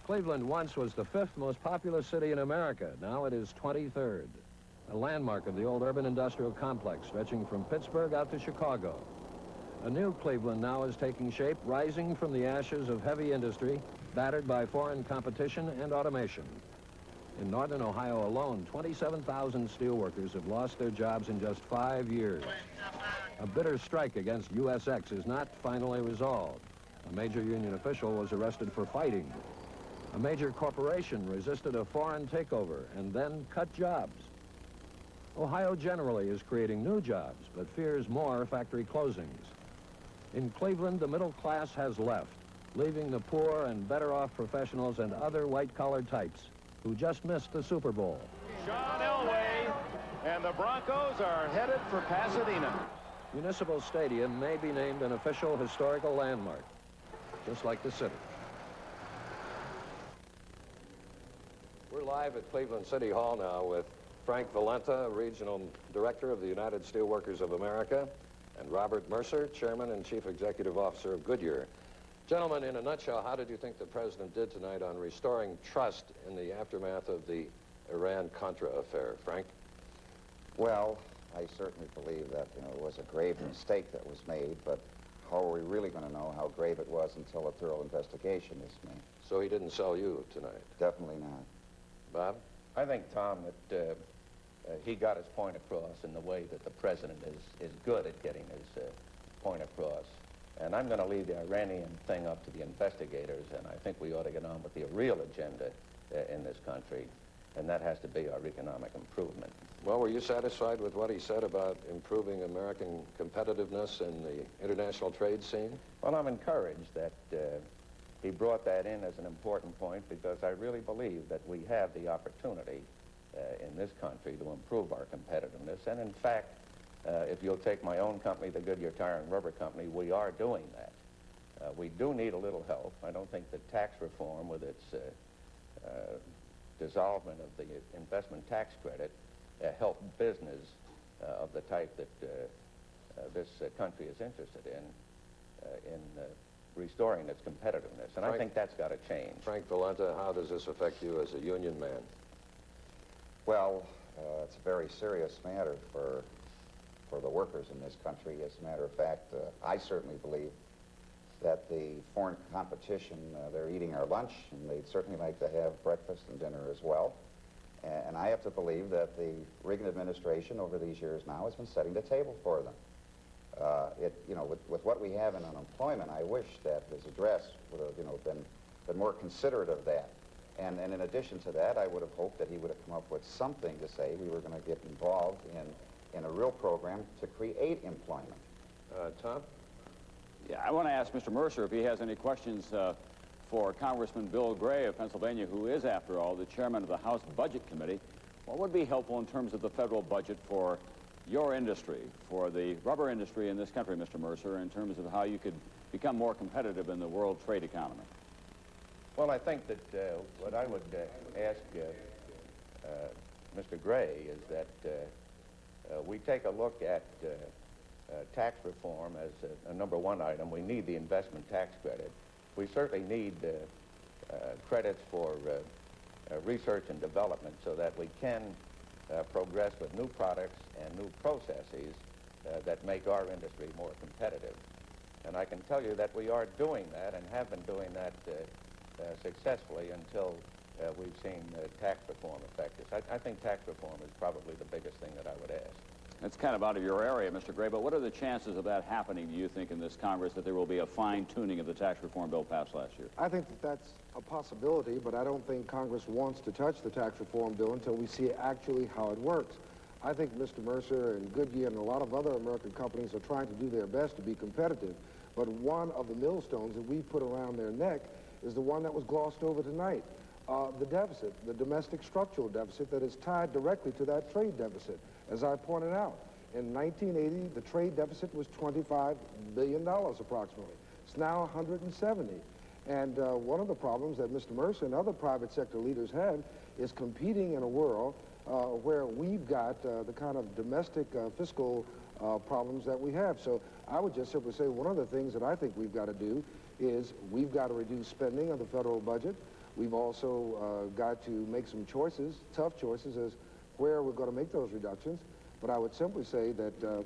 Cleveland once was the 5th most populous city in America. Now it is 23rd, a landmark of the old urban industrial complex stretching from Pittsburgh out to Chicago. A new Cleveland now is taking shape, rising from the ashes of heavy industry, battered by foreign competition and automation. In northern Ohio alone, 27,000 steelworkers have lost their jobs in just 5 years. A bitter strike against USX is not finally resolved. A major union official was arrested for fighting. A major corporation resisted a foreign takeover and then cut jobs. Ohio generally is creating new jobs, but fears more factory closings. In Cleveland, the middle class has left, leaving the poor and better-off professionals and other white-collar types who just missed the Super Bowl. Sean Elway, and the Broncos are headed for Pasadena. Municipal Stadium may be named an official historical landmark, just like the city. We're live at Cleveland City Hall now with Frank Valenta, Regional Director of the United Steelworkers of America, and Robert Mercer, Chairman and Chief Executive Officer of Goodyear. Gentlemen, in a nutshell, how did you think the President did tonight on restoring trust in the aftermath of the Iran-Contra affair? Frank? Well, I certainly believe that, it was a grave mistake that was made, but how are we really going to know how grave it was until a thorough investigation is made? So he didn't sell you tonight? Definitely not. Bob? I think, Tom, that he got his point across in the way that the President is good at getting his point across. And I'm going to leave the Iranian thing up to the investigators, and I think we ought to get on with the real agenda in this country, and that has to be our economic improvement. Well, were you satisfied with what he said about improving American competitiveness in the international trade scene? Well, I'm encouraged that he brought that in as an important point, because I really believe that we have the opportunity in this country to improve our competitiveness. And in fact, if you'll take my own company, the Goodyear Tire and Rubber Company, we are doing that. We do need a little help. I don't think that tax reform, with its dissolvement of the investment tax credit, help business of the type that this country is interested in restoring its competitiveness. And I think that's got to change. Frank Valenta, how does this affect you as a union man? Well, it's a very serious matter for the workers in this country. As a matter of fact, I certainly believe that the foreign competition, they're eating our lunch, and they'd certainly like to have breakfast and dinner as well. And I have to believe that the Reagan administration over these years now has been setting the table for them. With what we have in unemployment, I wish that his address would have, been more considerate of that. And in addition to that, I would have hoped that he would have come up with something to say we were going to get involved in a real program to create employment. Tom? Yeah, I want to ask Mr. Mercer if he has any questions for Congressman Bill Gray of Pennsylvania, who is, after all, the chairman of the House Budget Committee. What would be helpful in terms of the federal budget for your industry, for the rubber industry in this country, Mr. Mercer, in terms of how you could become more competitive in the world trade economy? Well, I think that what I would ask Mr. Gray is that we take a look at tax reform as a number one item. We need the investment tax credit. We certainly need credits for research and development so that we can progress with new products and new processes that make our industry more competitive. And I can tell you that we are doing that and have been doing that successfully until we've seen tax reform affect us. I think tax reform is probably the biggest thing that I would ask. It's kind of out of your area, Mr. Gray, but what are the chances of that happening, do you think, in this Congress, that there will be a fine-tuning of the tax reform bill passed last year? I think that that's a possibility, but I don't think Congress wants to touch the tax reform bill until we see actually how it works. I think Mr. Mercer and Goodyear and a lot of other American companies are trying to do their best to be competitive, but one of the millstones that we put around their neck is the one that was glossed over tonight. The deficit, the domestic structural deficit that is tied directly to that trade deficit. As I pointed out, in 1980, the trade deficit was $25 billion approximately. It's now 170. And one of the problems that Mr. Mercer and other private sector leaders have is competing in a world where we've got the kind of domestic fiscal problems that we have. So I would just simply say one of the things that I think we've got to do is we've got to reduce spending of the federal budget. We've also got to make some choices, tough choices, as where we're going to make those reductions. But I would simply say that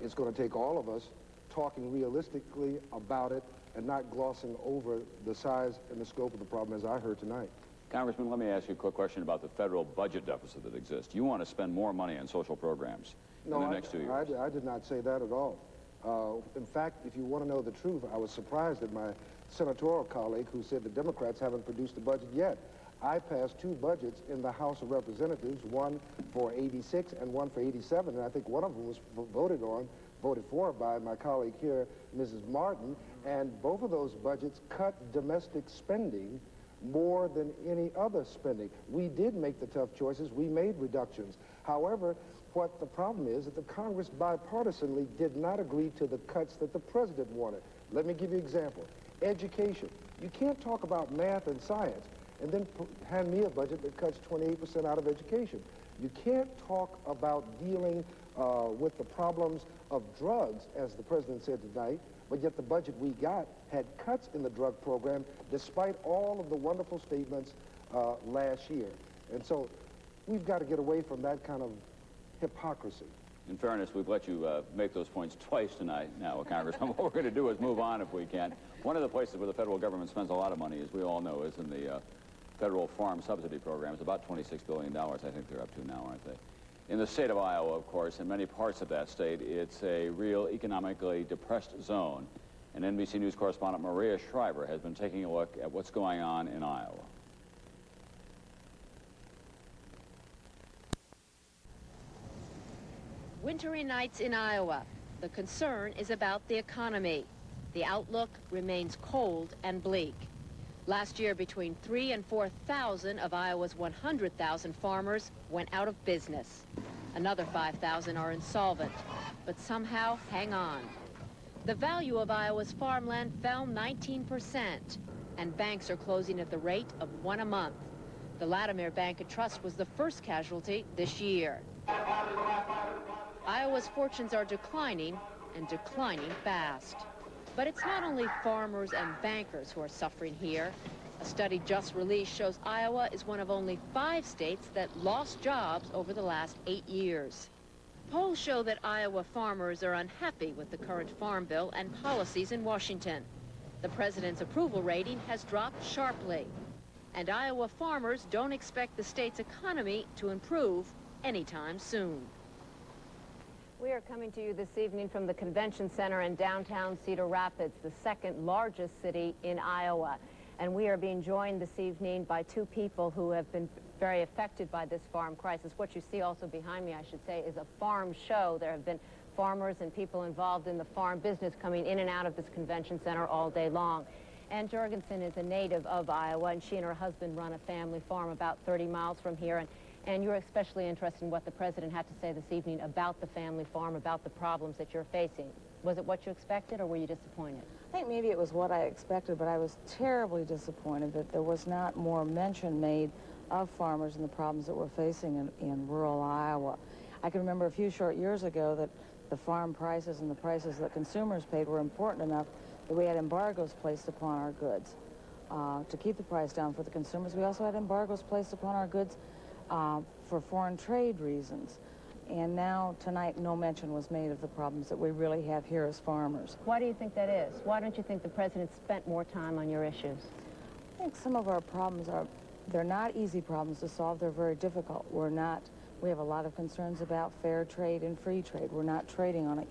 it's going to take all of us talking realistically about it and not glossing over the size and the scope of the problem as I heard tonight. Congressman, let me ask you a quick question about the federal budget deficit that exists. You want to spend more money on social programs in the next 2 years. I did not say that at all. In fact, if you want to know the truth, I was surprised at my senatorial colleague who said the Democrats haven't produced a budget yet. I passed 2 budgets in the House of Representatives, one for 86 and one for 87, and I think one of them was voted for by my colleague here, Mrs. Martin, and both of those budgets cut domestic spending more than any other spending. We did make the tough choices. We made reductions. However, what the problem is that the Congress bipartisanly did not agree to the cuts that the president wanted. Let me give you an example. Education. You can't talk about math and science and then hand me a budget that cuts 28% out of education. You can't talk about dealing with the problems of drugs, as the president said tonight, but yet the budget we got had cuts in the drug program despite all of the wonderful statements last year. And so we've got to get away from that kind of hypocrisy. In fairness, we've let you make those points twice tonight now, Congressman. What we're going to do is move on if we can. One of the places where the federal government spends a lot of money, as we all know, is in the federal farm subsidy programs. About $26 billion, I think they're up to now, aren't they? In the state of Iowa, of course, in many parts of that state, it's a real economically depressed zone. And NBC News correspondent Maria Shriver has been taking a look at what's going on in Iowa. Wintry nights in Iowa. The concern is about the economy. The outlook remains cold and bleak. Last year, between 3,000 and 4,000 of Iowa's 100,000 farmers went out of business. Another 5,000 are insolvent, but somehow hang on. The value of Iowa's farmland fell 19%, and banks are closing at the rate of 1 a month. The Latimer Bank and Trust was the first casualty this year. Iowa's fortunes are declining, and declining fast. But it's not only farmers and bankers who are suffering here. A study just released shows Iowa is one of only 5 states that lost jobs over the last 8 years. Polls show that Iowa farmers are unhappy with the current farm bill and policies in Washington. The president's approval rating has dropped sharply. And Iowa farmers don't expect the state's economy to improve anytime soon. We are coming to you this evening from the Convention Center in downtown Cedar Rapids, the second largest city in Iowa. And we are being joined this evening by 2 people who have been very affected by this farm crisis. What you see also behind me, I should say, is a farm show. There have been farmers and people involved in the farm business coming in and out of this convention center all day long. Ann Jorgensen is a native of Iowa, and she and her husband run a family farm about 30 miles from here. And you're especially interested in what the president had to say this evening about the family farm, about the problems that you're facing. Was it what you expected, or were you disappointed? I think maybe it was what I expected, but I was terribly disappointed that there was not more mention made of farmers and the problems that we're facing in rural Iowa. I can remember a few short years ago that the farm prices and the prices that consumers paid were important enough that we had embargoes placed upon our goods to keep the price down for the consumers. We also had embargoes placed upon our goods for foreign trade reasons. And now, tonight, no mention was made of the problems that we really have here as farmers. Why do you think that is? Why don't you think the president spent more time on your issues? I think some of our problems they're not easy problems to solve. They're very difficult. We have a lot of concerns about fair trade and free trade. We're not trading on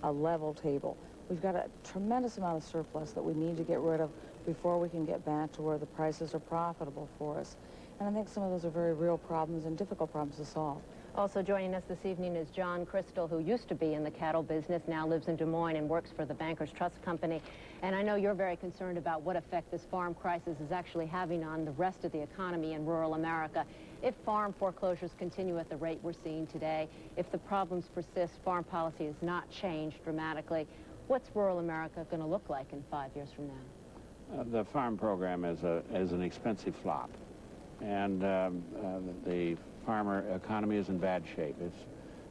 a level table. We've got a tremendous amount of surplus that we need to get rid of before we can get back to where the prices are profitable for us. And I think some of those are very real problems and difficult problems to solve. Also joining us this evening is John Crystal, who used to be in the cattle business, now lives in Des Moines and works for the Bankers Trust Company. And I know you're very concerned about what effect this farm crisis is actually having on the rest of the economy in rural America. If farm foreclosures continue at the rate we're seeing today, if the problems persist, farm policy is not changed dramatically, what's rural America going to look like in 5 years from now? The farm program is an expensive flop. And the farmer economy is in bad shape. It's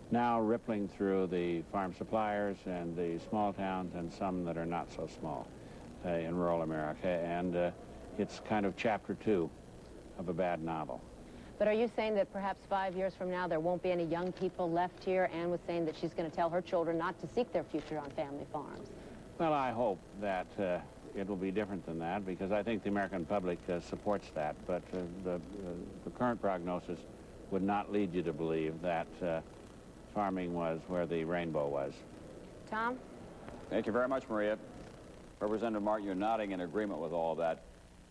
now rippling through the farm suppliers and the small towns and some that are not so small in rural America. And it's kind of chapter 2 of a bad novel. But are you saying that perhaps 5 years from now there won't be any young people left here? Ann was saying that she's going to tell her children not to seek their future on family farms. Well, I hope that it will be different than that, because I think the American public supports that. But the current prognosis would not lead you to believe that farming was where the rainbow was. Tom? Thank you very much, Maria. Representative Martin, you're nodding in agreement with all of that.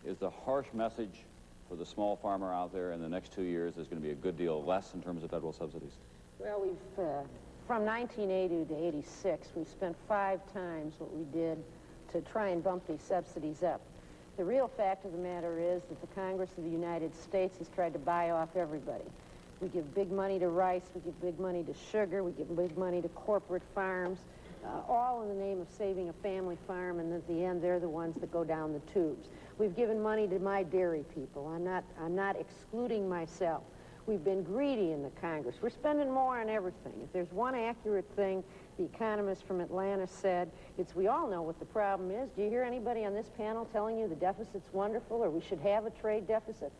Is the harsh message for the small farmer out there in the next 2 years there's going to be a good deal less in terms of federal subsidies? Well, we've, from 1980 to 86, we spent 5 times what we did to try and bump these subsidies up. The real fact of the matter is that the Congress of the United States has tried to buy off everybody. We give big money to rice, we give big money to sugar, we give big money to corporate farms, all in the name of saving a family farm, and at the end they're the ones that go down the tubes. We've given money to my dairy people. I'm not excluding myself. We've been greedy in the Congress. We're spending more on everything. If there's one accurate thing the economist from Atlanta said, it's we all know what the problem is. Do you hear anybody on this panel telling you the deficit's wonderful or we should have a trade deficit?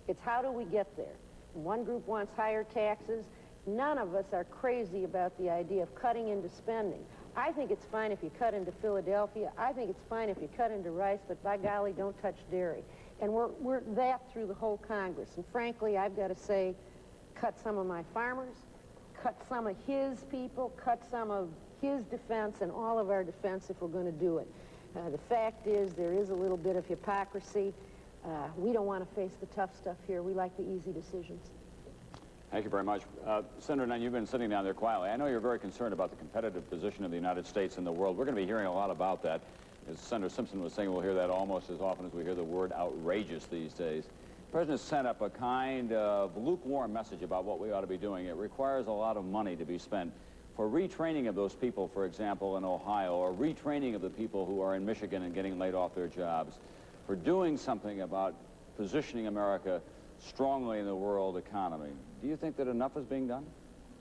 It's how do we get there? One group wants higher taxes. None of us are crazy about the idea of cutting into spending. I think it's fine if you cut into Philadelphia. I think it's fine if you cut into rice, but by golly, don't touch dairy. And we're that through the whole Congress. And frankly, I've got to say, cut some of my farmers, cut some of his people, cut some of his defense and all of our defense if we're going to do it. The fact is there is a little bit of hypocrisy. We don't want to face the tough stuff here. We like the easy decisions. Thank you very much. Senator Nunn, you've been sitting down there quietly. I know you're very concerned about the competitive position of the United States in the world. We're going to be hearing a lot about that. As Senator Simpson was saying, we'll hear that almost as often as we hear the word outrageous these days. The President sent up a kind of lukewarm message about what we ought to be doing. It requires a lot of money to be spent for retraining of those people, for example, in Ohio, or retraining of the people who are in Michigan and getting laid off their jobs, for doing something about positioning America strongly in the world economy. Do you think that enough is being done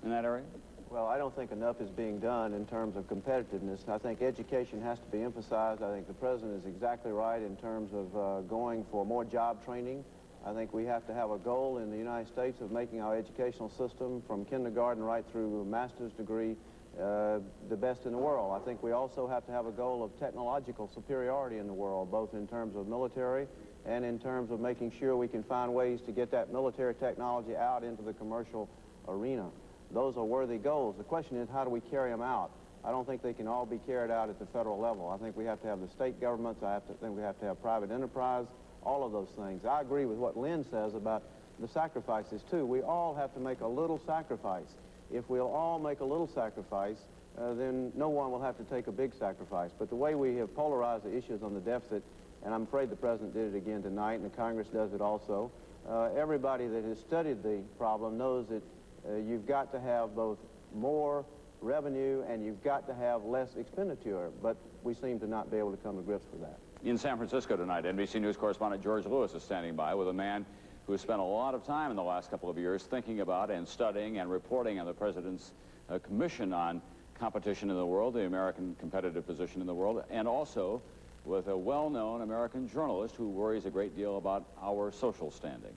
in that area? Well, I don't think enough is being done in terms of competitiveness. I think education has to be emphasized. I think the President is exactly right in terms of going for more job training. I think we have to have a goal in the United States of making our educational system from kindergarten right through a master's degree the best in the world. I think we also have to have a goal of technological superiority in the world, both in terms of military and in terms of making sure we can find ways to get that military technology out into the commercial arena. Those are worthy goals. The question is, how do we carry them out? I don't think they can all be carried out at the federal level. I think we have to have the state governments. I think we have to have private enterprise, all of those things. I agree with what Lynn says about the sacrifices, too. We all have to make a little sacrifice. If we'll all make a little sacrifice, then no one will have to take a big sacrifice. But the way we have polarized the issues on the deficit, and I'm afraid the President did it again tonight, and the Congress does it also, everybody that has studied the problem knows that you've got to have both more revenue and you've got to have less expenditure, but we seem to not be able to come to grips with that. In San Francisco tonight, NBC News correspondent George Lewis is standing by with a man who has spent a lot of time in the last couple of years thinking about and studying and reporting on the President's Commission on Competition in the World, the American competitive position in the world, and also with a well-known American journalist who worries a great deal about our social standing.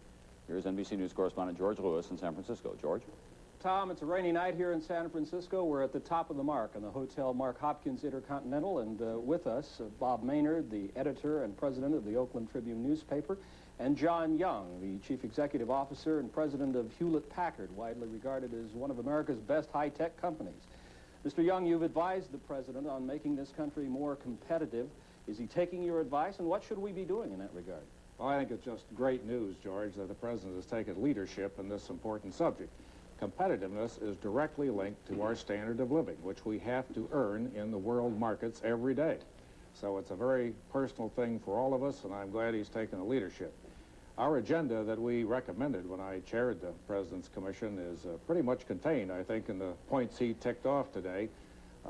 Here's NBC News correspondent George Lewis in San Francisco. George? Tom, it's a rainy night here in San Francisco. We're at the top of the mark in the Hotel Mark Hopkins Intercontinental, and with us, Bob Maynard, the editor and president of the Oakland Tribune newspaper, and John Young, the chief executive officer and president of Hewlett-Packard, widely regarded as one of America's best high-tech companies. Mr. Young, you've advised the president on making this country more competitive. Is he taking your advice, and what should we be doing in that regard? Well, I think it's just great news, George, that the President has taken leadership in this important subject. Competitiveness is directly linked to our standard of living, which we have to earn in the world markets every day. So it's a very personal thing for all of us, and I'm glad he's taken the leadership. Our agenda that we recommended when I chaired the President's Commission is pretty much contained, I think, in the points he ticked off today.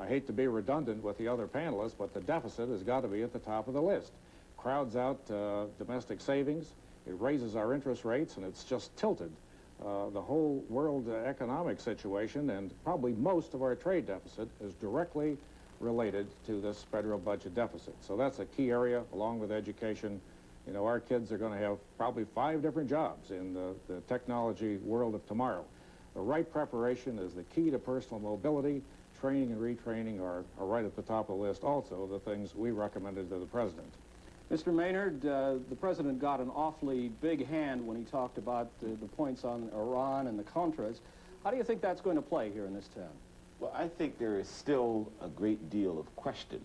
I hate to be redundant with the other panelists, but the deficit has got to be at the top of the list. Crowds out domestic savings, it raises our interest rates, and it's just tilted the whole world economic situation, and probably most of our trade deficit is directly related to this federal budget deficit. So that's a key area, along with education You know, our kids are going to have probably 5 different jobs in the technology world of tomorrow. The right preparation is the key to personal mobility. Training and retraining are right at the top of the list. Also, the things we recommended to the president. Mr. Maynard, the president got an awfully big hand when he talked about the points on Iran and the Contras. How do you think that's going to play here in this town? Well, I think there is still a great deal of question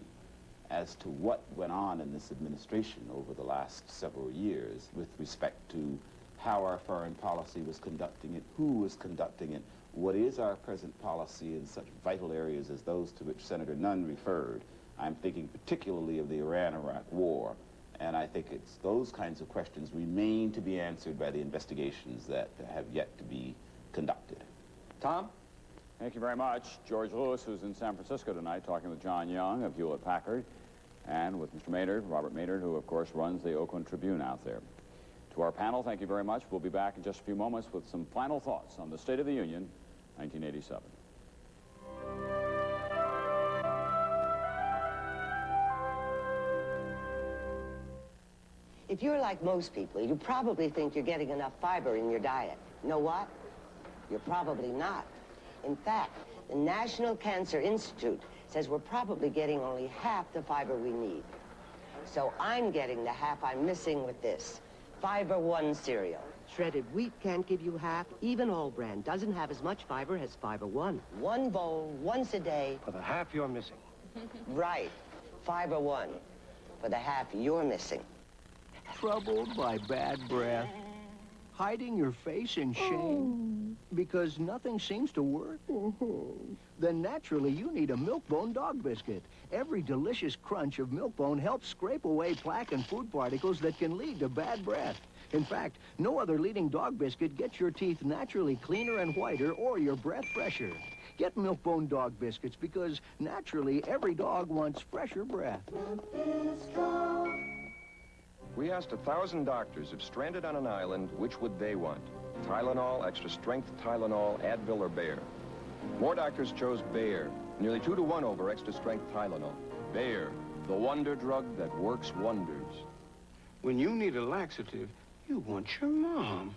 as to what went on in this administration over the last several years with respect to how our foreign policy was conducting it, who was conducting it, what is our present policy in such vital areas as those to which Senator Nunn referred. I'm thinking particularly of the Iran-Iraq war, and I think it's those kinds of questions remain to be answered by the investigations that have yet to be conducted. Tom? Thank you very much. George Lewis, who's in San Francisco tonight, talking with John Young of Hewlett-Packard, and with Mr. Maynard, Robert Maynard, who, of course, runs the Oakland Tribune out there. To our panel, thank you very much. We'll be back in just a few moments with some final thoughts on the State of the Union, 1987. If you're like most people, you probably think you're getting enough fiber in your diet. You know what? You're probably not. In fact, the National Cancer Institute says we're probably getting only half the fiber we need. So I'm getting the half I'm missing with this. Fiber One cereal. Shredded wheat can't give you half. Even All Bran doesn't have as much fiber as Fiber One. One bowl, once a day. For the half you're missing. Right. Fiber One. For the half you're missing. Troubled by bad breath? Hiding your face in shame? Because nothing seems to work? Then naturally you need a Milk-Bone dog biscuit. Every delicious crunch of Milk-Bone helps scrape away plaque and food particles that can lead to bad breath. In fact, no other leading dog biscuit gets your teeth naturally cleaner and whiter or your breath fresher. Get Milk-Bone dog biscuits because naturally every dog wants fresher breath. We asked 1,000 doctors if stranded on an island, which would they want? Tylenol, extra strength Tylenol, Advil, or Bayer? More doctors chose Bayer, nearly 2 to 1 over extra strength Tylenol. Bayer, the wonder drug that works wonders. When you need a laxative, you want your mom.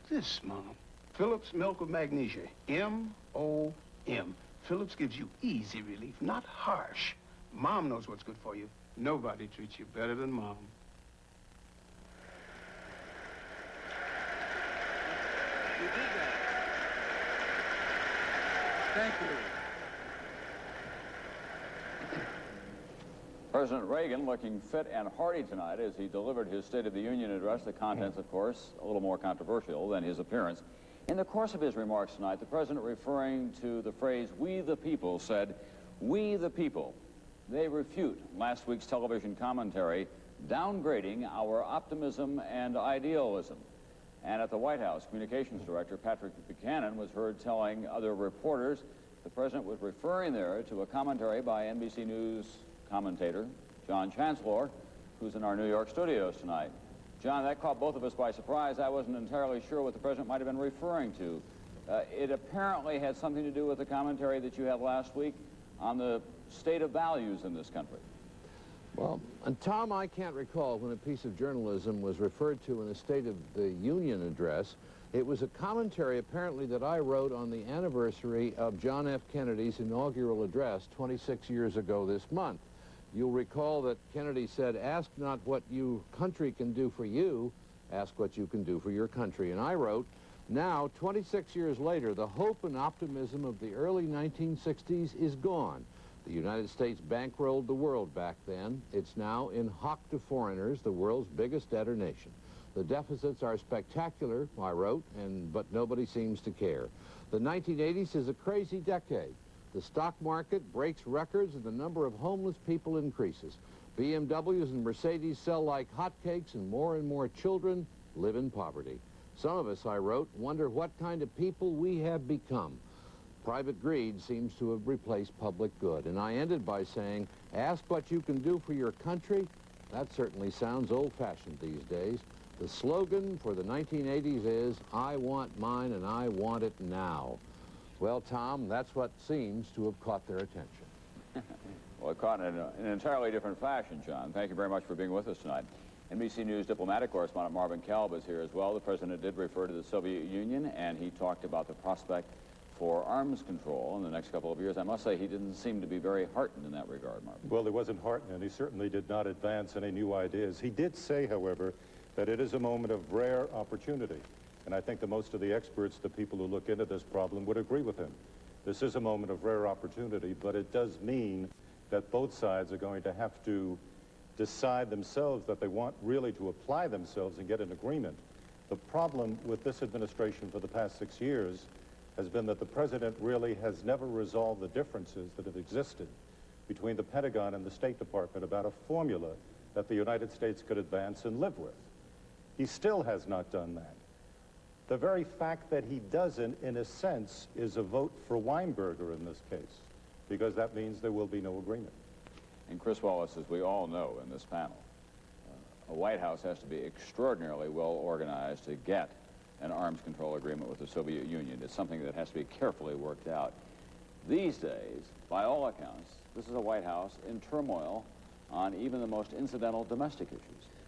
This mom. Phillips Milk of Magnesia. M-O-M. Phillips gives you easy relief, not harsh. Mom knows what's good for you. Nobody treats you better than Mom. Thank you. President Reagan looking fit and hearty tonight as he delivered his State of the Union address. The contents, of course, a little more controversial than his appearance. In the course of his remarks tonight, the president, referring to the phrase, "we the people," said, "we the people." They refute last week's television commentary downgrading our optimism and idealism. And at the White House, Communications Director Patrick Buchanan was heard telling other reporters the president was referring there to a commentary by NBC News commentator John Chancellor, who's in our New York studios tonight. John, that caught both of us by surprise. I wasn't entirely sure what the president might have been referring to. It apparently had something to do with the commentary that you had last week on the state of values in this country. Well, and Tom, I can't recall when a piece of journalism was referred to in a State of the Union address. It was a commentary, apparently, that I wrote on the anniversary of John F. Kennedy's inaugural address 26 years ago this month. You'll recall that Kennedy said, "Ask not what your country can do for you, ask what you can do for your country." And I wrote, "Now, 26 years later, the hope and optimism of the early 1960s is gone. The United States bankrolled the world back then. It's now in hock to foreigners, the world's biggest debtor nation. The deficits are spectacular," I wrote, but nobody seems to care. "The 1980s is a crazy decade. The stock market breaks records and the number of homeless people increases. BMWs and Mercedes sell like hotcakes and more children live in poverty. Some of us," I wrote, "wonder what kind of people we have become. Private greed seems to have replaced public good." And I ended by saying, "Ask what you can do for your country." That certainly sounds old-fashioned these days. The slogan for the 1980s is, "I want mine and I want it now." Well, Tom, that's what seems to have caught their attention. Well, it caught in an entirely different fashion, John. Thank you very much for being with us tonight. NBC News diplomatic correspondent Marvin Kalb is here as well. The president did refer to the Soviet Union, and he talked about the prospect for arms control in the next couple of years. I must say he didn't seem to be very heartened in that regard, Marvin. Well, he wasn't heartened, and he certainly did not advance any new ideas. He did say, however, that it is a moment of rare opportunity. And I think that most of the experts, the people who look into this problem, would agree with him. This is a moment of rare opportunity, but it does mean that both sides are going to have to decide themselves that they want really to apply themselves and get an agreement. The problem with this administration for the past 6 years has been that the president really has never resolved the differences that have existed between the Pentagon and the State Department about a formula that the United States could advance and live with. He still has not done that. The very fact that he doesn't, in a sense, is a vote for Weinberger in this case, because that means there will be no agreement. And Chris Wallace, as we all know in this panel, a White House has to be extraordinarily well organized to get an arms control agreement with the Soviet Union. It's something that has to be carefully worked out. These days, by all accounts, this is a White House in turmoil on even the most incidental domestic issues.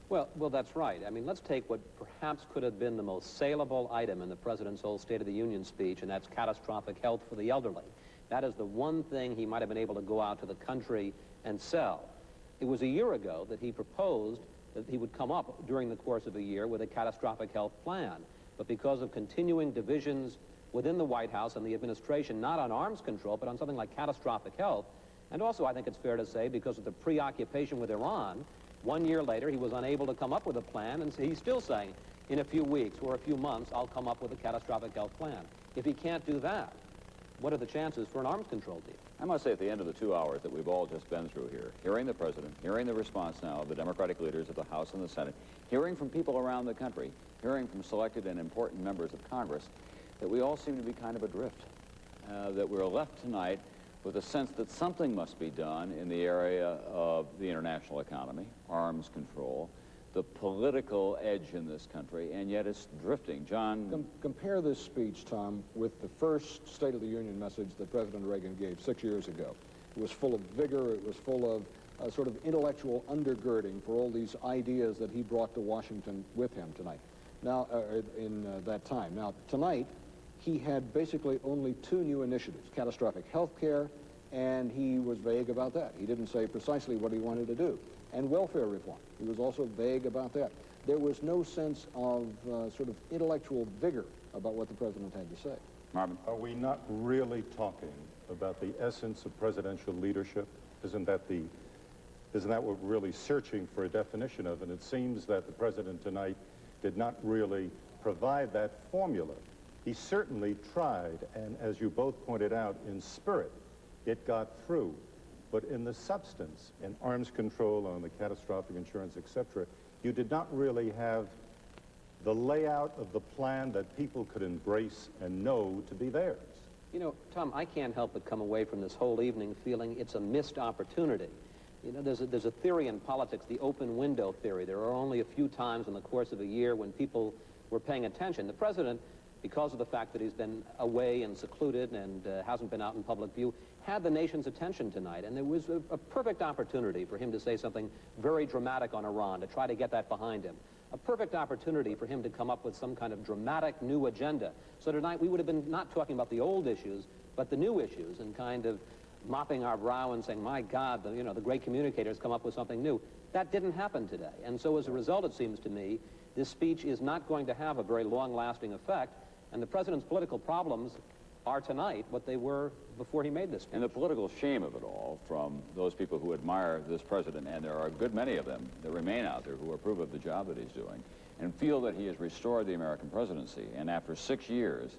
Well, that's right. I mean, let's take what perhaps could have been the most saleable item in the president's whole State of the Union speech, and that's catastrophic health for the elderly. That is the one thing he might have been able to go out to the country and sell. It was a year ago that he proposed that he would come up during the course of a year with a catastrophic health plan. But because of continuing divisions within the White House and the administration, not on arms control, but on something like catastrophic health, and also I think it's fair to say because of the preoccupation with Iran, 1 year later he was unable to come up with a plan, and he's still saying, in a few weeks or a few months, I'll come up with a catastrophic health plan. If he can't do that, what are the chances for an arms control deal? I must say, at the end of the 2 hours that we've all just been through here, hearing the president, hearing the response now of the Democratic leaders of the House and the Senate, hearing from people around the country, hearing from selected and important members of Congress, that we all seem to be kind of adrift, that we're left tonight with a sense that something must be done in the area of the international economy, arms control, the political edge in this country, and yet it's drifting. John? Compare this speech, Tom, with the first State of the Union message that President Reagan gave 6 years ago. It was full of vigor. It was full of sort of intellectual undergirding for all these ideas that he brought to Washington with him tonight. Now, in that time. Now, tonight, he had basically only 2 new initiatives, catastrophic health care, and he was vague about that. He didn't say precisely what he wanted to do. And welfare reform. He was also vague about that. There was no sense of sort of intellectual vigor about what the president had to say. Marvin? Are we not really talking about the essence of presidential leadership? Isn't that what we're really searching for a definition of? And it seems that the president tonight did not really provide that formula. He certainly tried, and as you both pointed out, in spirit, it got through. But in the substance, in arms control, on the catastrophic insurance, etc., you did not really have the layout of the plan that people could embrace and know to be theirs. You know, Tom, I can't help but come away from this whole evening feeling it's a missed opportunity. You know, there's a theory in politics, the open window theory. There are only a few times in the course of a year when people were paying attention. The president, because of the fact that he's been away and secluded and hasn't been out in public view, had the nation's attention tonight, and there was a perfect opportunity for him to say something very dramatic on Iran, to try to get that behind him. A perfect opportunity for him to come up with some kind of dramatic new agenda. So tonight we would have been not talking about the old issues, but the new issues, and kind of mopping our brow and saying, my God, the great communicators come up with something new. That didn't happen today. And so as a result, it seems to me, this speech is not going to have a very long-lasting effect, and the president's political problems are tonight what they were before he made this speech. And the political shame of it all from those people who admire this president, and there are a good many of them that remain out there who approve of the job that he's doing, and feel that he has restored the American presidency. And after 6 years,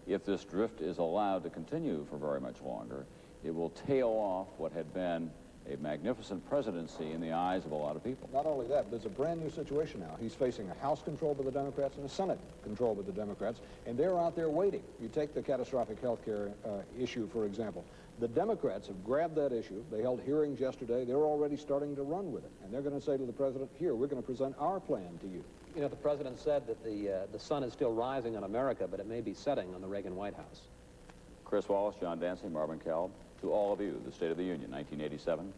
if this drift is allowed to continue for very much longer, it will tail off what had been a magnificent presidency in the eyes of a lot of people. Not only that, there's a brand new situation now. He's facing a House controlled by the Democrats and a Senate controlled by the Democrats, and they're out there waiting. You take the catastrophic health care issue, for example. The Democrats have grabbed that issue. They held hearings yesterday. They're already starting to run with it, and they're going to say to the president, here, we're going to present our plan to you. You know, the president said that the sun is still rising on America, but it may be setting on the Reagan White House. Chris Wallace, John Dancy, Marvin Kalb, to all of you, the State of the Union, 1987.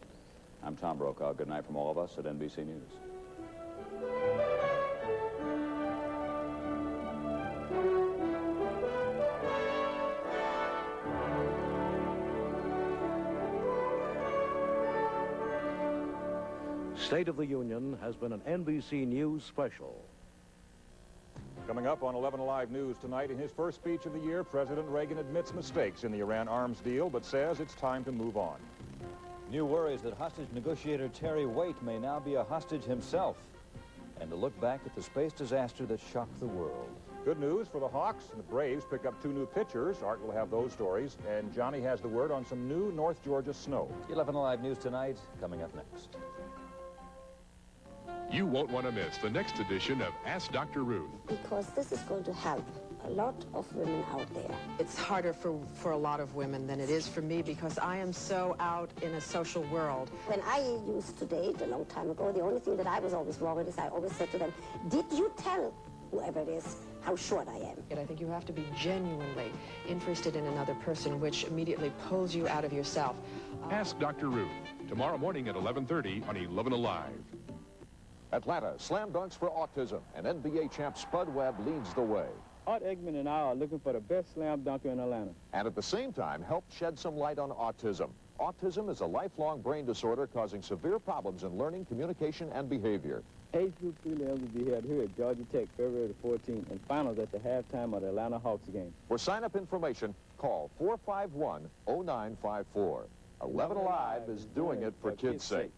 I'm Tom Brokaw. Good night from all of us at NBC News. State of the Union has been an NBC News special. Coming up on 11 Alive News tonight, in his first speech of the year, President Reagan admits mistakes in the Iran arms deal, but says it's time to move on. New worries that hostage negotiator Terry Waite may now be a hostage himself. And a look back at the space disaster that shocked the world. Good news for the Hawks. The Braves pick up 2 new pitchers. Art will have those stories. And Johnny has the word on some new North Georgia snow. 11 Alive News tonight, coming up next. You won't want to miss the next edition of Ask Dr. Ruth. Because this is going to help a lot of women out there. It's harder for a lot of women than it is for me because I am so out in a social world. When I used to date a long time ago, the only thing that I was always wrong with is I always said to them, did you tell whoever it is how short I am? And I think you have to be genuinely interested in another person, which immediately pulls you out of yourself. Ask Dr. Ruth, tomorrow morning at 11:30 on 11 Alive. Atlanta slam dunks for autism, and NBA champ Spud Webb leads the way. Art Eggman and I are looking for the best slam dunker in Atlanta. And at the same time, help shed some light on autism. Autism is a lifelong brain disorder causing severe problems in learning, communication, and behavior. Age group prelims will be held here at Georgia Tech February the 14th and finals at the halftime of the Atlanta Hawks game. For sign-up information, call 451-0954. 11 Alive is doing it for kids' sake.